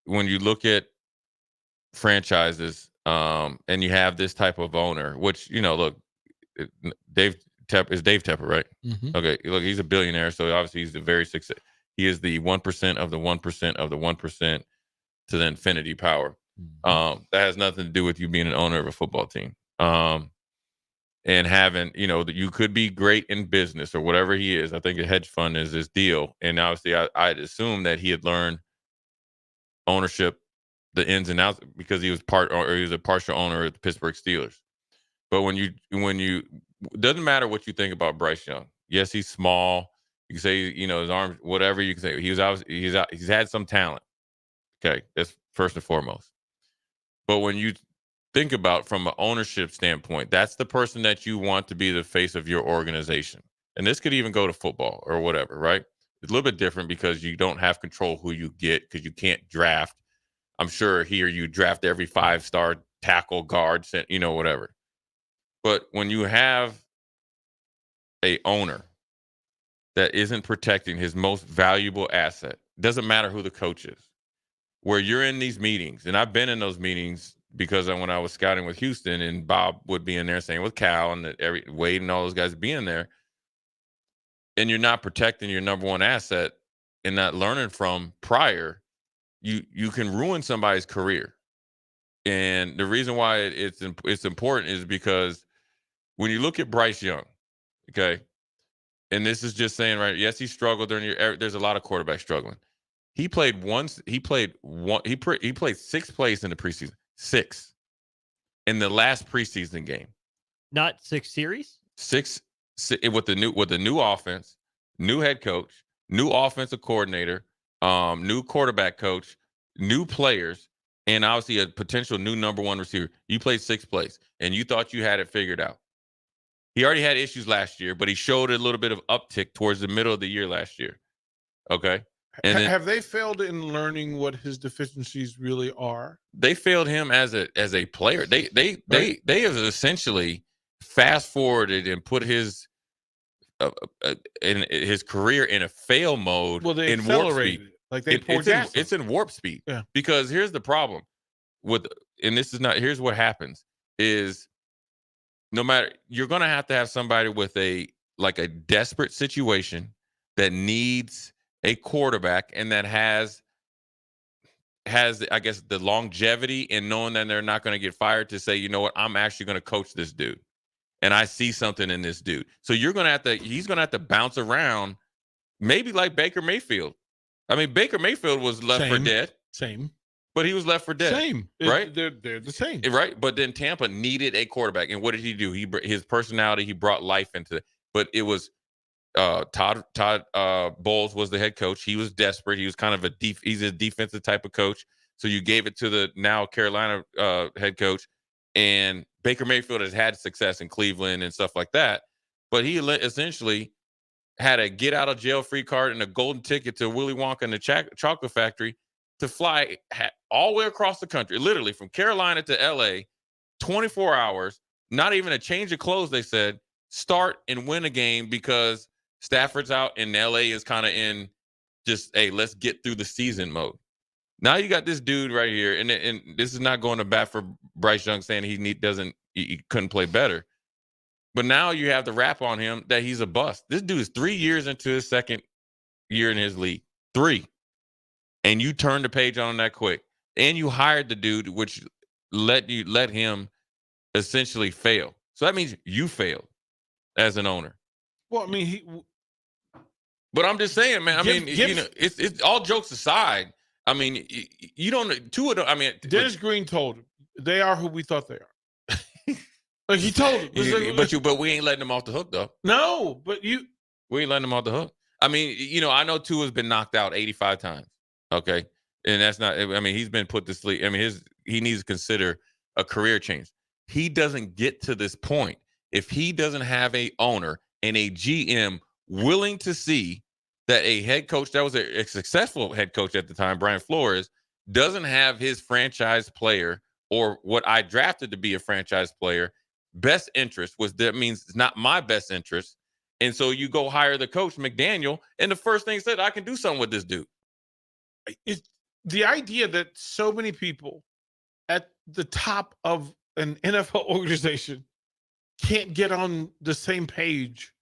when you look at franchises and you have this type of owner, which, look, Dave Tepper, right? Mm-hmm. Okay, look, he's a billionaire, so obviously he's a very successful. He is the 1% of the 1% of the 1% to the infinity power. Mm-hmm. That has nothing to do with you being an owner of a football team. And having, that you could be great in business or whatever he is. I think a hedge fund is his deal. And obviously I'd assume that he had learned ownership, the ins and outs, because he was a partial owner of the Pittsburgh Steelers. But when you it doesn't matter what you think about Bryce Young. Yes, he's small. You can say, his arms, whatever you can say. He's had some talent. Okay, that's first and foremost. But when you think about from an ownership standpoint, that's the person that you want to be the face of your organization. And this could even go to football or whatever, right? It's a little bit different because you don't have control who you get because you can't draft. I'm sure here you draft every 5-star tackle, guard, whatever. But when you have a owner that isn't protecting his most valuable asset, doesn't matter who the coach is, where you're in these meetings, and I've been in those meetings because when I was scouting with Houston, and Bob would be in there saying with Cal and Wade and all those guys being there, and you're not protecting your number one asset and not learning from prior, you can ruin somebody's career. And the reason why it's important is because when you look at Bryce Young, okay, and this is just saying, right, yes, he struggled there's a lot of quarterbacks struggling. He played once. He played 6 plays in the preseason. 6 in the last preseason game. Not 6 series. 6 with the new offense, new head coach, new offensive coordinator, new quarterback coach, new players, and obviously a potential new number 1 receiver. You played 6 plays, and you thought you had it figured out. He already had issues last year, but he showed a little bit of uptick towards the middle of the year last year. Okay. And then, have they failed in learning what his deficiencies really are? they failed him as a player. They have essentially fast forwarded and put his in his career in a fail mode. Well, they in warp accelerated speed. it. Like they poured gas on It's in warp speed. Yeah. Because here's the problem here's what happens is no matter, you're going to have somebody with a desperate situation that needs a quarterback and that has I guess the longevity and knowing that they're not going to get fired to say, you know what, I'm actually going to coach this dude. And I see something in this dude. So he's going to have to bounce around, maybe like Baker Mayfield. I mean, Baker Mayfield was left for dead. Same. But he was left for dead. Same. Right? They're the same. Right? But then Tampa needed a quarterback. And what did he do? His personality, he brought life into it. But it was Todd Bowles was the head coach. He was desperate. He was kind of he's a defensive type of coach. So you gave it to the now Carolina head coach. And Baker Mayfield has had success in Cleveland and stuff like that. But he essentially had a get out of jail free card and a golden ticket to Willy Wonka and the chocolate factory to fly all the way across the country, literally from Carolina to LA, 24 hours, not even a change of clothes, they said, start and win a game because Stafford's out and LA is kind of in just, hey, let's get through the season mode. Now you got this dude right here, and this is not going to bat for Bryce Young saying he couldn't play better. But now you have the rap on him that he's a bust. This dude is 3 years into his second year in his league. 3. And you turned the page on him that quick. And you hired the dude, which let him essentially fail. So that means you failed as an owner. Well, I mean, but I'm just saying, man. I mean, it's all jokes aside. I mean, you don't. Dennis Green told him they are who we thought they are. Like he told him. But we ain't letting them off the hook, though. No, we ain't letting them off the hook. I mean, I know Tua's been knocked out 85 times. Okay. And that's not, I mean, he's been put to sleep. I mean, he needs to consider a career change. He doesn't get to this point if he doesn't have a owner and a GM willing to see that a head coach that was a successful head coach at the time, Brian Flores, doesn't have his franchise player or what I drafted to be a franchise player best interest. That means it's not my best interest. And so you go hire the coach, McDaniel, and the first thing said, I can do something with this dude. It's the idea that so many people at the top of an NFL organization can't get on the same page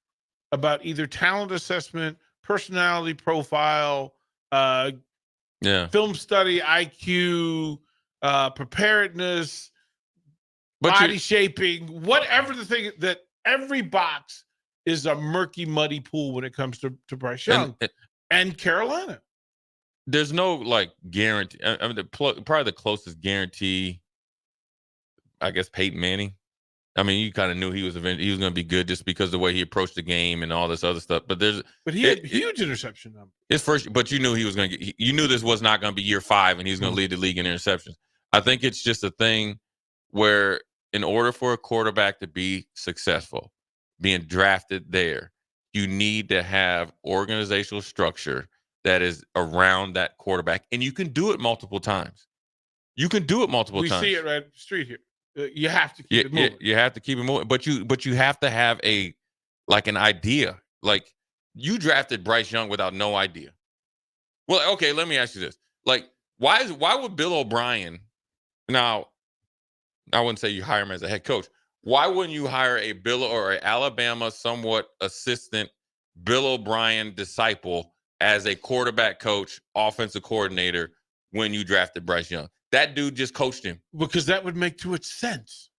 about either talent assessment, personality profile, film study, IQ, preparedness, body shaping, whatever the thing, that every box is a murky, muddy pool when it comes to Bryce Young and Carolina. There's no guarantee. I mean, probably the closest guarantee, I guess, Peyton Manning. I mean, you kind of knew he was going to be good just because of the way he approached the game and all this other stuff. But he had huge interception numbers. But you knew he was going to you knew this was not going to be year 5 and he's going to lead the league in interceptions. I think it's just a thing where in order for a quarterback to be successful, being drafted there, you need to have organizational structure that is around that quarterback. And you can do it multiple times. We see it right up the street here. You have to keep it moving. You have to keep it moving. But you have to have an idea. Like, you drafted Bryce Young without no idea. Well, okay, let me ask you this. Why would Bill O'Brien, now, I wouldn't say you hire him as a head coach. Why wouldn't you hire a Bill or an Alabama somewhat assistant Bill O'Brien disciple as a quarterback coach, offensive coordinator when you drafted Bryce Young? That dude just coached him. Because that would make too much sense.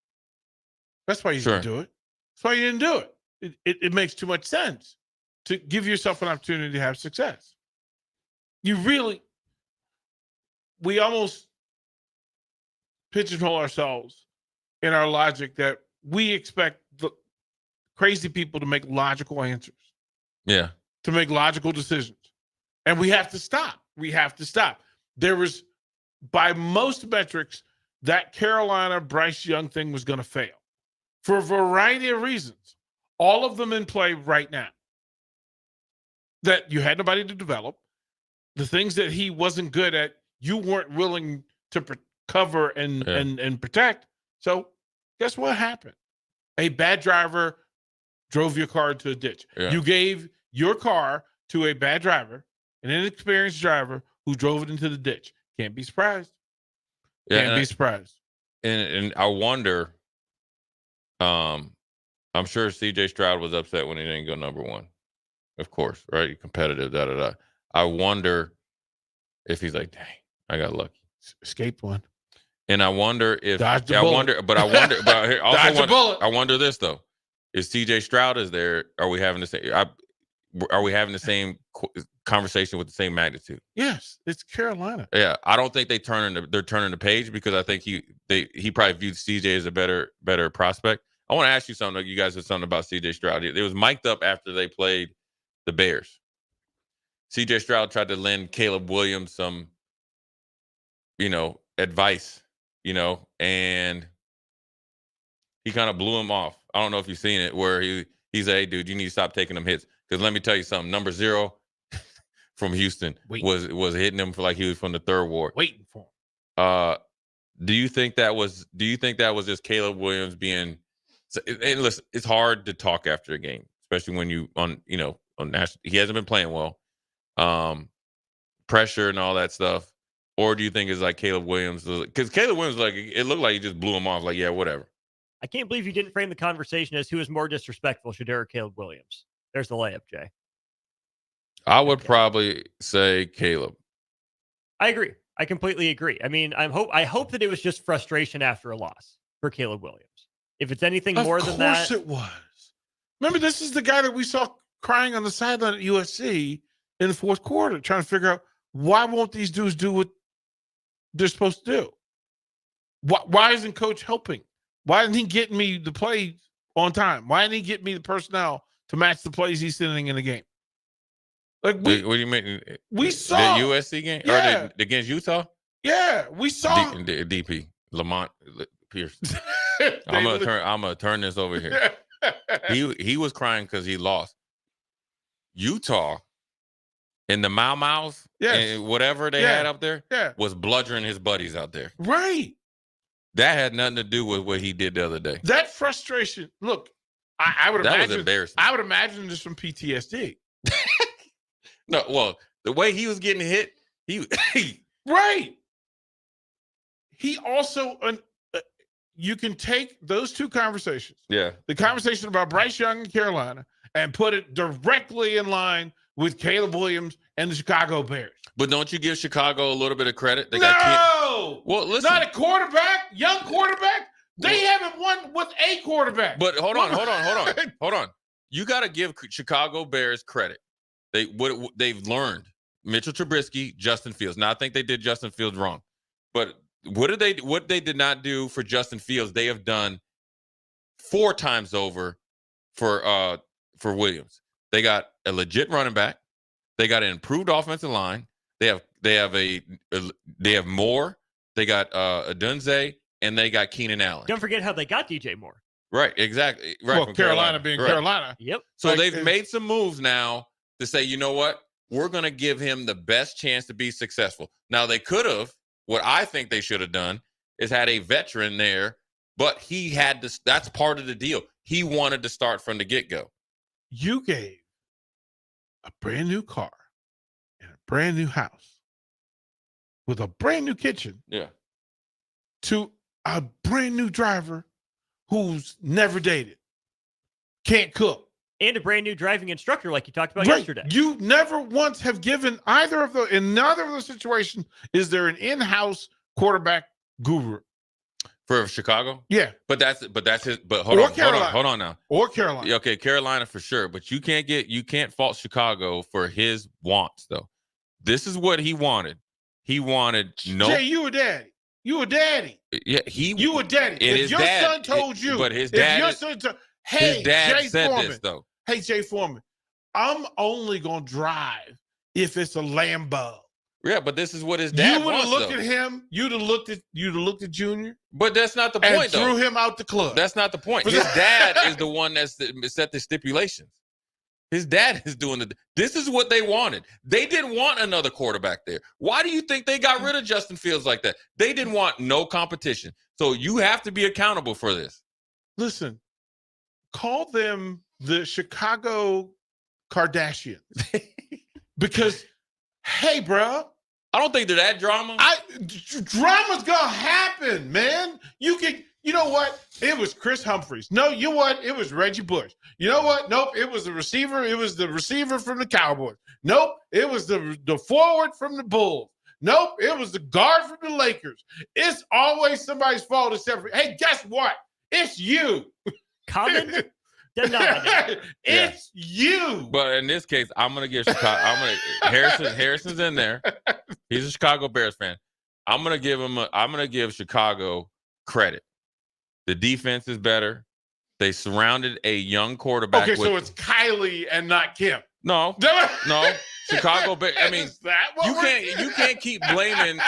That's why you didn't do it. That's why you didn't do it. It makes too much sense to give yourself an opportunity to have success. You really, we almost pigeonhole ourselves in our logic that we expect the crazy people to make logical answers. Yeah. To make logical decisions. And we have to stop. We have to stop. There was, by most metrics, that Carolina Bryce Young thing was going to fail for a variety of reasons. All of them in play right now. That you had nobody to develop. The things that he wasn't good at, you weren't willing to cover and protect. So guess what happened? A bad driver drove your car into a ditch. Yeah. You gave your car to a bad driver, an inexperienced driver who drove it into the ditch. Can't be surprised. Can't be surprised. And I wonder, I'm sure CJ Stroud was upset when he didn't go number one. Of course, right? Competitive, da-da-da. I wonder if he's like, dang, I got lucky. Escaped one. And I wonder if Dodged a I bullet. wonder, but I wonder, but I also Dodged a wonder, bullet. I wonder this though: is CJ Stroud is there? Are we having the same? Are we having the same conversation with the same magnitude? Yes, it's Carolina. Yeah, I don't think they're turning the page because I think he probably viewed CJ as a better prospect. I want to ask you something. You guys said something about CJ Stroud. It was mic'd up after they played the Bears. CJ Stroud tried to lend Caleb Williams some, advice, and he kind of blew him off. I don't know if you've seen it, where he said, "Hey, dude, you need to stop taking them hits." Because let me tell you something. Number 0 from Houston was hitting him for like he was from the third ward. Waiting for him. Do you think that was just Caleb Williams being? And listen, it's hard to talk after a game, especially when you on national. He hasn't been playing well. Pressure and all that stuff. Or do you think it's like Caleb Williams? Because Caleb Williams, it looked like he just blew him off. Like, yeah, whatever. I can't believe you didn't frame the conversation as who is more disrespectful, Shedeur or Caleb Williams. There's the layup, Jay. I would probably say Caleb. I agree. I completely agree. I mean, I hope that it was just frustration after a loss for Caleb Williams. If it's anything more than that. Of course it was. Remember, this is the guy that we saw crying on the sideline at USC in the fourth quarter, trying to figure out why won't these dudes do what they're supposed to do? Why isn't coach helping? Why isn't he getting me the plays on time? Why didn't he get me the personnel to match the plays he's sending in the game? Like, what do you mean? We saw the USC game yeah. or against Utah. Yeah, we saw DP Lamont Pierce. I'm gonna turn this over here. He was crying because he lost. Utah and the Mau Mau's and whatever they had up there was bludgeoning his buddies out there. Right. That had nothing to do with what he did the other day. That frustration. Look, I would that imagine was embarrassing. I would imagine this from PTSD. No, well, the way he was getting hit, he right. He also, you can take those two conversations. Yeah. The conversation about Bryce Young in Carolina and put it directly in line with Caleb Williams and the Chicago Bears. But don't you give Chicago a little bit of credit? They got well, listen. Not a quarterback, young quarterback. They haven't won with a quarterback. But hold on. You got to give Chicago Bears credit. They've learned Mitchell Trubisky, Justin Fields. Now I think they did Justin Fields wrong, but what they did not do for Justin Fields, they have done 4 times over for Williams. They got a legit running back. They got an improved offensive line. They have Moore. They got Adunze, and they got Keenan Allen. Don't forget how they got DJ Moore. Right, exactly. Right, well, from Carolina being right. Carolina. Yep. So they've made some moves now to say, you know what? We're going to give him the best chance to be successful. Now, they could have, what I think they should have done is had a veteran there, but he had to, that's part of the deal. He wanted to start from the get-go. You gave a brand new car and a brand new house with a brand new kitchen to a brand new driver who's never dated, can't cook. And a brand new driving instructor, like you talked about yesterday. You never once have given either of those. In neither of those situations is there an in-house quarterback guru for Chicago. Yeah, but that's his. But hold on now. Or Carolina. Okay, Carolina for sure. But you can't fault Chicago for his wants though. This is what he wanted. he wanted no. Jay, you a daddy. You a daddy. Yeah, you a daddy. If your son told you, but his dad, hey, his dad Jay said Foreman, this though. Hey, Jay Foreman, I'm only gonna drive if it's a Lambo. Yeah, but this is what his dad You would have wants, looked at him. You'd have looked at Junior. But that's not the point, and threw him out the club. That's not the point. His dad is the one that set the stipulations. His dad is doing this is what they wanted. They didn't want another quarterback there. Why do you think they got rid of Justin Fields like that? They didn't want no competition. So you have to be accountable for this. Listen, call them the Chicago Kardashians. Because, hey, bro. I don't think they're that drama. Drama's gonna happen, man. You know what? It was Chris Humphries. No, you know what? It was Reggie Bush. You know what? Nope. It was the receiver. It was the receiver from the Cowboys. Nope. It was the forward from the Bulls. Nope. It was the guard from the Lakers. It's always somebody's fault except for, hey, guess what? It's you. Common denominator. It's you. But in this case, I'm gonna give Chicago. Harrison's in there. He's a Chicago Bears fan. I'm gonna give Chicago credit. The defense is better. They surrounded a young quarterback. Okay, so it's Kylie and not Kim. No. Chicago Bears. I mean, you can't keep blaming.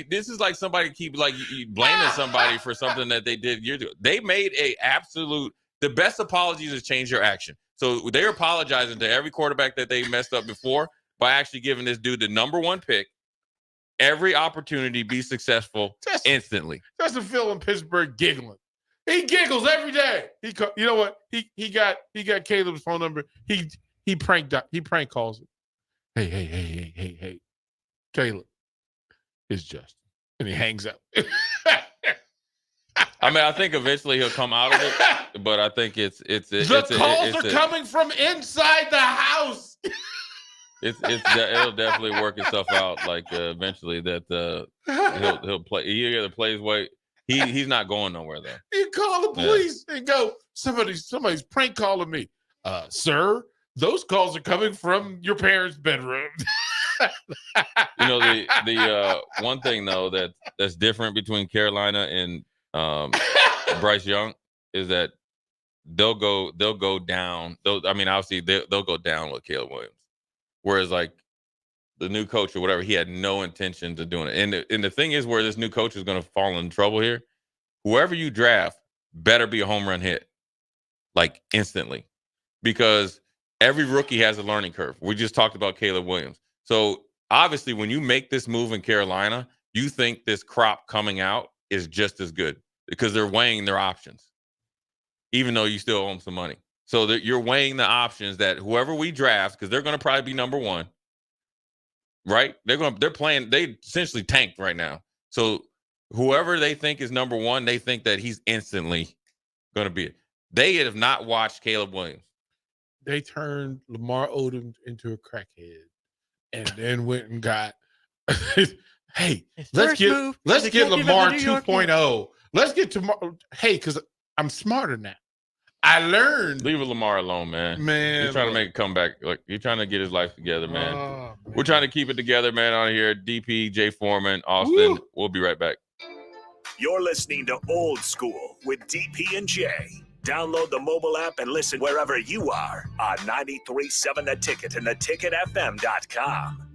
This is like somebody keep blaming somebody for something that they did years ago. They made the best apologies is change your action. So they're apologizing to every quarterback that they messed up before by actually giving this dude the number one pick, every opportunity, be successful instantly. That's a Phil in Pittsburgh giggling. He giggles every day. You know what? He got Caleb's phone number. He prank calls him. Hey, Caleb, it's Justin, and he hangs up. I mean, I think eventually he'll come out of it, but I think the calls are coming from inside the house. It'll definitely work itself out. Like eventually, that he'll play. He either plays way. He's not going nowhere though. You call the police and go, somebody's prank calling me. Sir, those calls are coming from your parents' bedroom. You know, the one thing though that's different between Carolina and Bryce Young is that they'll go down. Obviously they'll go down with Caleb Williams. Whereas like the new coach or whatever, he had no intentions of doing it. And the thing is, where this new coach is going to fall in trouble here, whoever you draft better be a home run hit, like instantly, because every rookie has a learning curve. We just talked about Caleb Williams. So obviously when you make this move in Carolina, you think this crop coming out is just as good because they're weighing their options, even though you still owe them some money. So that you're weighing the options that whoever we draft, because they're going to probably be number one, right? They essentially tanked right now. So whoever they think is number one, they think that he's instantly going to be it. They have not watched Caleb Williams. They turned Lamar Odom into a crackhead and then went and got, hey, let's get Lamar 2.0. Let's get to, hey, because I'm smarter now. I learned. Leave Lamar alone, man. He's trying to make a comeback. Like, he's trying to get his life together, man. We're trying to keep it together, man, on here. DP, Jay Foreman, Austin. Woo. We'll be right back. You're listening to Old School with DP and Jay. Download the mobile app and listen wherever you are on 93.7 The Ticket and theticketfm.com.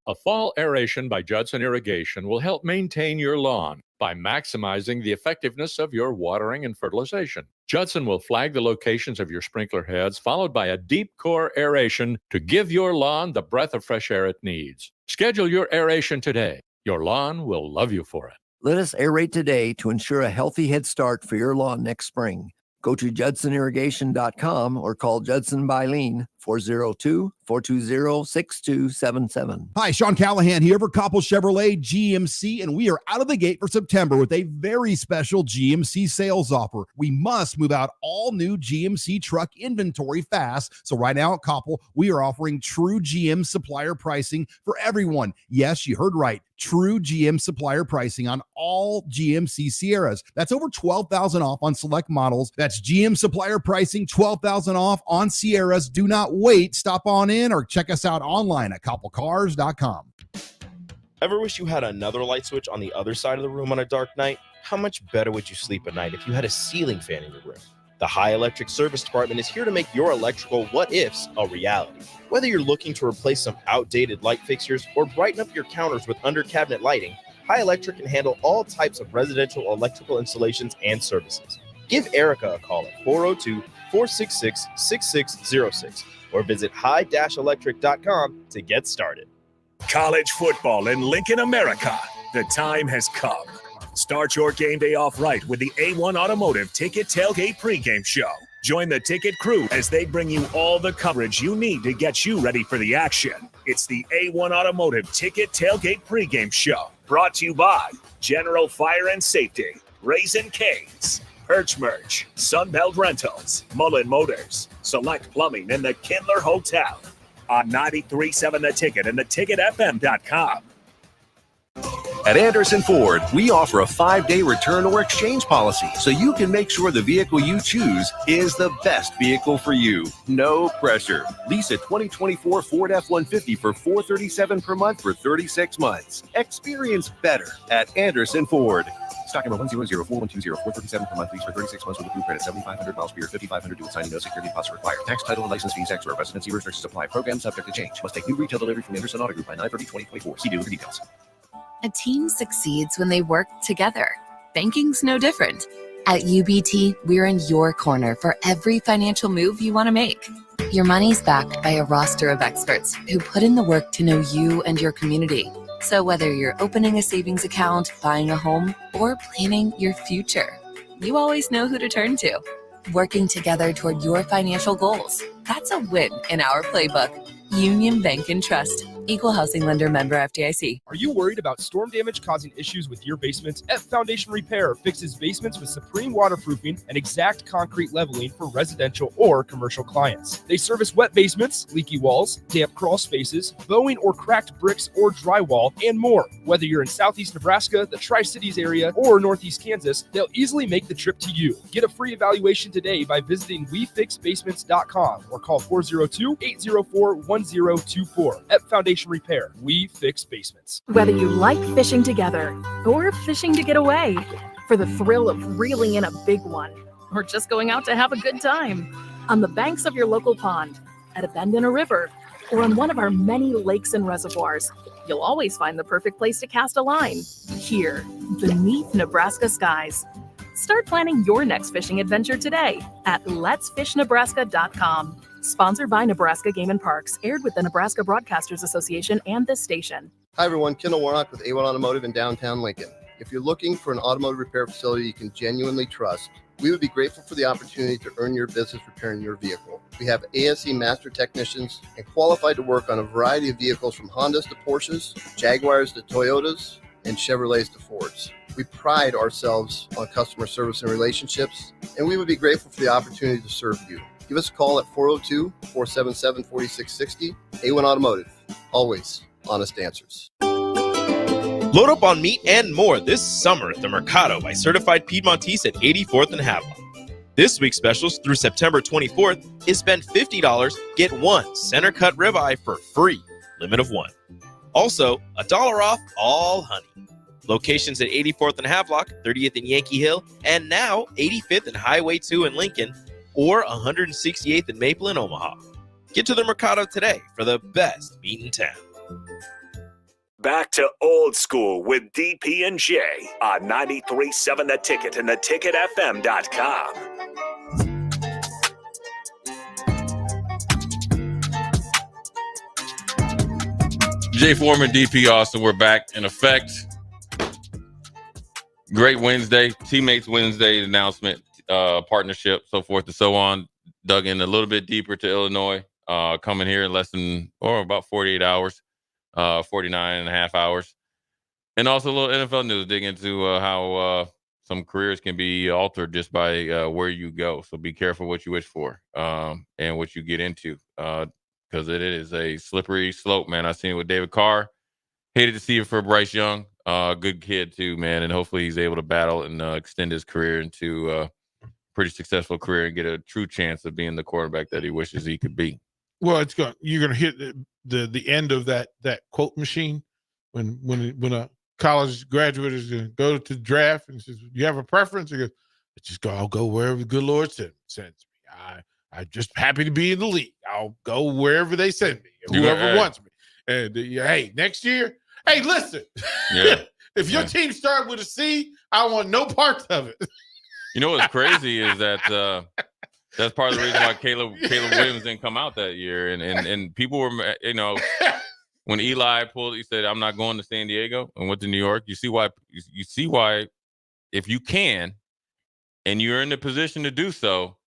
A fall aeration by Judson Irrigation will help maintain your lawn by maximizing the effectiveness of your watering and fertilization. Judson will flag the locations of your sprinkler heads, followed by a deep core aeration to give your lawn the breath of fresh air it needs. Schedule your aeration today. Your lawn will love you for it. Let us aerate today to ensure a healthy head start for your lawn next spring. Go to judsonirrigation.com or call Judson Bylene 402-420-6277. Hi, Sean Callahan here for Koppel Chevrolet GMC, and we are out of the gate for September with a very special GMC sales offer. We must move out all new GMC truck inventory fast. So right now at Koppel, we are offering true GM supplier pricing for everyone. Yes, you heard right. True GM supplier pricing on all GMC Sierras. That's over $12,000 off on select models. That's GM supplier pricing, $12,000 off on Sierras. Do not wait. Stop on in or check us out online at koppelcars.com. Ever wish you had another light switch on the other side of the room on a dark night? How much better would you sleep at night if you had a ceiling fan in your room? The High Electric Service Department is here to make your electrical what-ifs a reality. Whether you're looking to replace some outdated light fixtures or brighten up your counters with under-cabinet lighting, High Electric can handle all types of residential electrical installations and services. Give Erica a call at 402-466-6606 or visit high-electric.com to get started. College football in Lincoln, America. The time has come. Start your game day off right with the A1 Automotive Ticket Tailgate pregame show. Join the ticket crew as they bring you all the coverage you need to get you ready for the action. It's the A1 Automotive Ticket Tailgate pregame show. Brought to you by General Fire and Safety, Raisin Canes, Perch Merch, Sunbelt Rentals, Mullen Motors, Select Plumbing, and the Kindler Hotel. On 93.7 The Ticket and theticketfm.com. At Anderson Ford, we offer a 5-day return or exchange policy so you can make sure the vehicle you choose is the best vehicle for you. No pressure. Lease a 2024 Ford F-150 for $437 per month for 36 months. Experience better at Anderson Ford. Stock number 1004120, $437 per month, lease for 36 months with approved credit, 7,500 miles per year, 5,500 due with signing, no security deposit required. Tax, title, and license fees extra. Residency restrictions apply. Program subject to change. Must take new retail delivery from Anderson Auto Group by 9/30/2024. See dealer for details. A team succeeds when they work together. Banking's no different. At UBT, we're in your corner for every financial move you want to make. Your money's backed by a roster of experts who put in the work to know you and your community. So whether you're opening a savings account, buying a home, or planning your future, you always know who to turn to. Working together toward your financial goals. That's a win in our playbook. Union Bank and Trust. Equal housing lender, member FDIC. Are you worried about storm damage causing issues with your basement? F Foundation Repair fixes basements with supreme waterproofing and exact concrete leveling for residential or commercial clients. They service wet basements, leaky walls, damp crawl spaces, bowing or cracked bricks or drywall, and more. Whether you're in Southeast Nebraska, the Tri-Cities area, or Northeast Kansas, they'll easily make the trip to you. Get a free evaluation today by visiting wefixbasements.com or call 402-804-1024. F Foundation Repair. We fix basements. Whether you like fishing together or fishing to get away, for the thrill of reeling in a big one, or just going out to have a good time, on the banks of your local pond, at a bend in a river, or on one of our many lakes and reservoirs, you'll always find the perfect place to cast a line. Here, beneath Nebraska skies. Start planning your next fishing adventure today at letsfishnebraska.com. Sponsored by Nebraska Game and Parks, aired with the Nebraska Broadcasters Association and this station. Hi everyone, Kendall Warnock with A1 Automotive in downtown Lincoln. If you're looking for an automotive repair facility you can genuinely trust, we would be grateful for the opportunity to earn your business repairing your vehicle. We have ASE master technicians and qualified to work on a variety of vehicles from Hondas to Porsches, Jaguars to Toyotas, and Chevrolets to Fords. We pride ourselves on customer service and relationships, and we would be grateful for the opportunity to serve you. Give us a call at 402-477-4660. A1 Automotive. Always honest answers. Load up on meat and more this summer at the Mercado by Certified Piedmontese at 84th and Havelock. This week's specials through September 24th is spend $50, get one center cut ribeye for free, limit of one. Also, $1 off all honey. Locations at 84th and Havelock, 30th and Yankee Hill, and now 85th and Highway 2 in Lincoln, or 168th and Maple in Omaha. Get to the Mercado today for the best meat in town. Back to old school with DP and J on 93.7 The Ticket and theticketfm.com. Jay Foreman, DP Austin, we're back in effect. Great Wednesday, Teammates Wednesday announcement, partnership, so forth and so on. Dug in a little bit deeper to Illinois, coming here in less than, or about 48 hours, 49 and a half hours. And also a little NFL news, dig into how some careers can be altered just by where you go. So be careful what you wish for and what you get into, because it is a slippery slope, man. I've seen it with David Carr. Hated to see it for Bryce Young. Good kid too, man, and hopefully he's able to battle and extend his career into a pretty successful career and get a true chance of being the quarterback that he wishes he could be. Well, you're going to hit the end of that quote machine when a college graduate is going to go to the draft and says, "You have a preference?" He goes, I'll go wherever the good Lord sends me. I'm just happy to be in the league. I'll go wherever they send me, whoever wants me. And hey, next year, hey, listen, if your team started with a C, I want no parts of it. You know what's crazy is that that's part of the reason why Caleb Williams didn't come out that year, and people were, when Eli pulled, he said, "I'm not going to San Diego," and went to New York. You see why? You see why? If you can, and you're in the position to do so,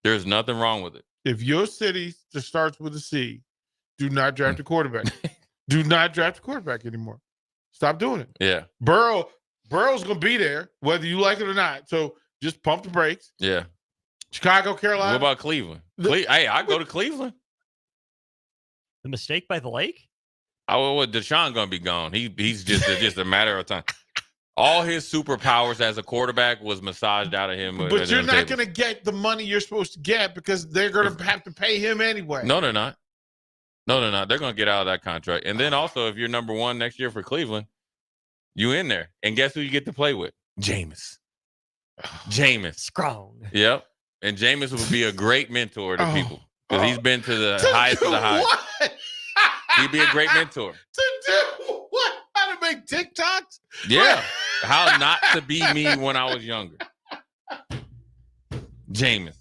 there's nothing wrong with it. If your city just starts with a C, do not draft a quarterback. Do not draft a quarterback anymore. Stop doing it. Yeah. Burrow's going to be there, whether you like it or not. So just pump the brakes. Yeah. Chicago, Carolina. What about Cleveland? Hey, I go to Cleveland. The mistake by the lake? Well, Deshaun going to be gone. He's just a matter of time. All his superpowers as a quarterback was massaged out of him. But you're not going to get the money you're supposed to get because they're going to have to pay him anyway. No, they're not. They're going to get out of that contract. And then also, if you're number one next year for Cleveland, you in there. And guess who you get to play with? Jameis. Strong. Yep. And Jameis would be a great mentor to people because he's been to the highest of the highest. He'd be a great mentor. To do what? How to make TikToks? Yeah. How not to be me when I was younger. Jameis.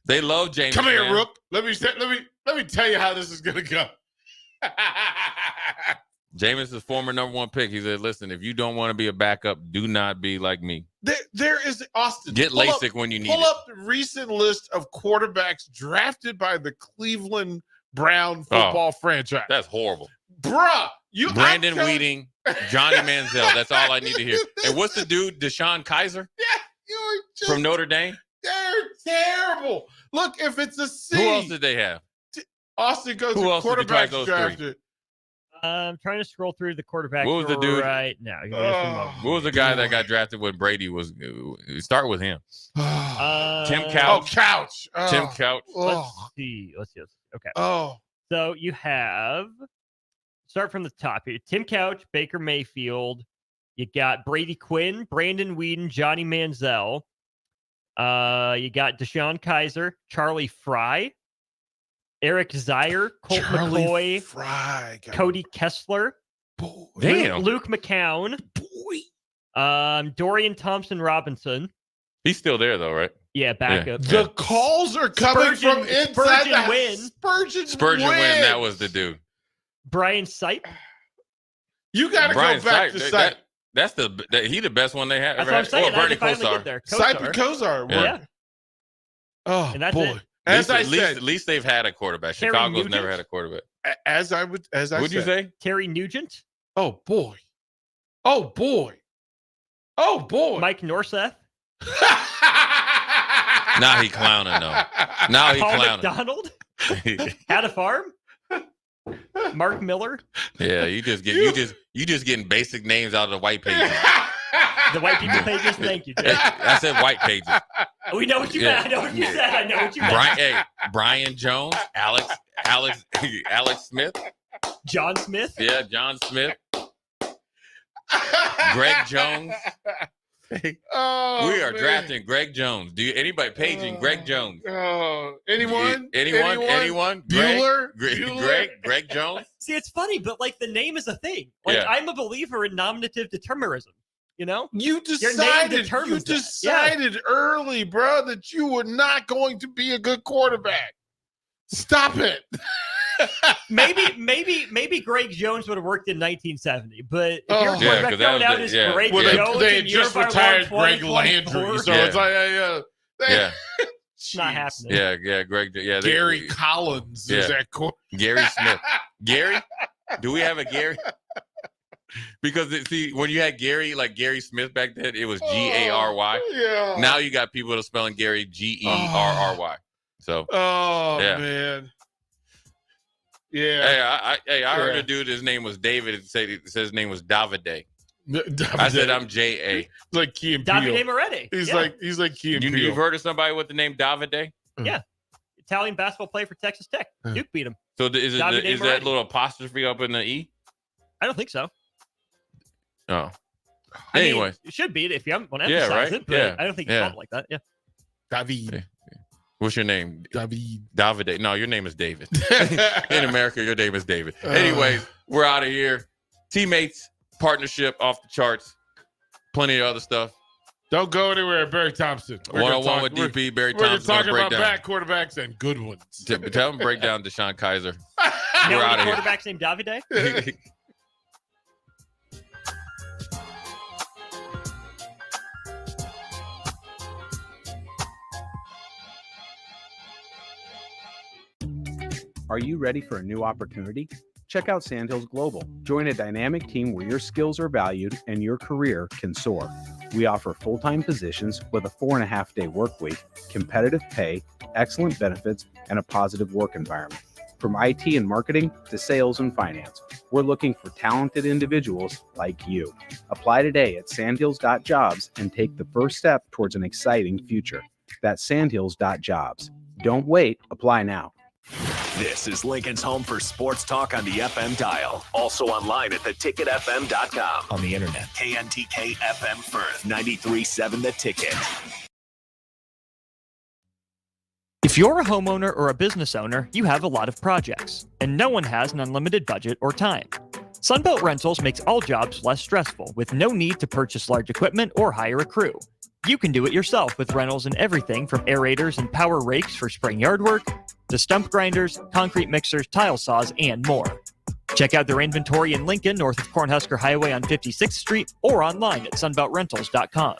They love Jameis. Come here, man. Rook. Let me tell you how this is gonna go. Jameis is former number one pick. He said, "Listen, if you don't want to be a backup, do not be like me." There is Austin. Get LASIK when you need it. Pull up the recent list of quarterbacks drafted by the Cleveland Brown football franchise. That's horrible. Bruh. Brandon Weeding, Johnny Manziel. That's all I need to hear. And what's the dude, Deshaun Kaiser? Yeah, from Notre Dame? They're terrible. Look, if it's a C. Who else did they have? Austin goes Who to else did you try quarterbacks those drafted. three? I'm trying to scroll through the quarterback. What was the dude? Right now. What was the guy that got drafted when Brady was? Start with him. Tim Couch. Oh, Couch. Tim Couch. Let's see. Okay. Oh. So you have, start from the top here. Tim Couch, Baker Mayfield. You got Brady Quinn, Brandon Weeden, Johnny Manziel. You got Deshaun Kaiser, Charlie Fry, Eric Zier, Colt McCoy, Fry, Cody Kessler, Damn. Luke McCown, Dorian Thompson-Robinson. He's still there though, right? Yeah, backup. The calls are coming from inside Spurgeon Wynn. Spurgeon Wynn. That was the dude. Brian Sipe. You got to go back to Sipe. That's he the best one they have. That's what I'm saying. Bernie Kosar. Sipe and Kosar. Yeah. Oh, and that's boy. it. As I at said, least they've had a quarterback. Terry Chicago's Nugent? never had a quarterback. What'd you say? Terry Nugent. Oh boy. Oh boy. Oh boy. Mike Norseth. Now he clowning though. Now he Paul clowning. McDonald. Had a farm. Mark Miller. Yeah, you just getting basic names out of the white pages. The white people pages. Thank you, Jeff. I said white pages. We know what you meant. I know what you said. I know what you meant. Brian Jones, Alex Smith, John Smith. Yeah, John Smith. Greg Jones. Oh, we are man. drafting Greg Jones. Anybody paging Greg Jones? Anyone? Bueller? Bueller? Greg Jones? See, it's funny, but like the name is a thing. Like I'm a believer in nominative determinism. You know, you decided early, bro, that you were not going to be a good quarterback. Stop it. maybe Greg Jones would have worked in 1970, but if your quarterback coming out is Greg Jones, they had just retired Greg Landry, so it's like, it's not happening. Yeah, Greg. Yeah, Gary Collins is that quarterback. Gary Smith. Gary? Do we have a Gary? Because when you had Gary, like Gary Smith back then, it was Gary. Yeah. Now you got people that are spelling Gary Gerry. So. Man. Yeah. Hey, I heard a dude. His name was David. It said his name was Davide. I said I'm J.A. Like Key and Peele. Davide Moretti. He's like Key and Peele. You've heard of somebody with the name Davide? Yeah. Italian basketball player for Texas Tech. Duke beat him. So is that little apostrophe up in the E? I don't think so. Oh. I mean, Anyway. it should be if you want to Yeah, emphasize right? it, but Yeah. I don't think you Yeah. called it like that. Yeah. David. What's your name? David. David. No, your name is David. In America, your name is David. Anyways, we're out of here. Teammates, partnership off the charts. Plenty of other stuff. Don't go anywhere, Barry Thompson. One-on-one with DP, Barry Thompson. We're talking about down. bad quarterbacks and good ones. Tell him to break down Deshaun Kaiser. You know We're out any of here. quarterbacks named Davide? Are you ready for a new opportunity? Check out Sandhills Global. Join a dynamic team where your skills are valued and your career can soar. We offer full-time positions with a 4.5-day work week, competitive pay, excellent benefits, and a positive work environment. From IT and marketing to sales and finance, we're looking for talented individuals like you. Apply today at sandhills.jobs and take the first step towards an exciting future. That's sandhills.jobs. Don't wait. Apply now. This is Lincoln's home for sports talk on the FM dial. Also online at theticketfm.com. On the internet. KNTK FM Firth, 93.7 The Ticket. If you're a homeowner or a business owner, you have a lot of projects, and no one has an unlimited budget or time. Sunbelt Rentals makes all jobs less stressful with no need to purchase large equipment or hire a crew. You can do it yourself with rentals and everything from aerators and power rakes for spring yard work to stump grinders, concrete mixers, tile saws, and more. Check out their inventory in Lincoln, north of Cornhusker Highway on 56th Street, or online at sunbeltrentals.com.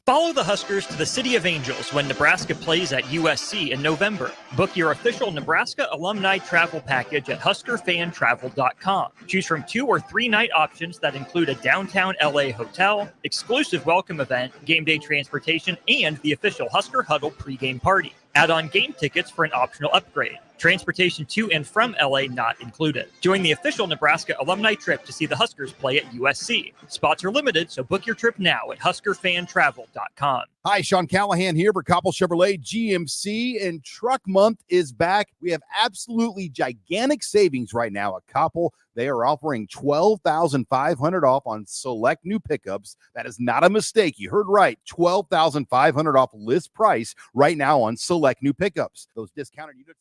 Follow the Huskers to the City of Angels when Nebraska plays at USC in November. Book your official Nebraska alumni travel package at huskerfantravel.com. Choose from 2 or 3 night options that include a downtown LA hotel, exclusive welcome event, game day transportation, and the official Husker Huddle pregame party. Add on game tickets for an optional upgrade. Transportation to and from LA not included. Join the official Nebraska alumni trip to see the Huskers play at USC. Spots are limited, so book your trip now at huskerfantravel.com. Hi, Sean Callahan here for Koppel Chevrolet GMC, and Truck Month is back. We have absolutely gigantic savings right now at Koppel. They are offering $12,500 off on select new pickups. That is not a mistake. You heard right. $12,500 off list price right now on select new pickups. Those discounted units.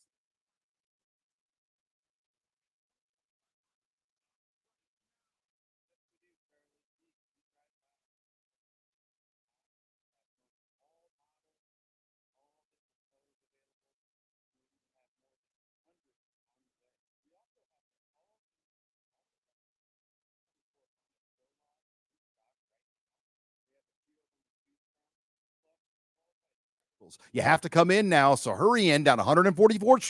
You have to come in now, so hurry in down 144th Street.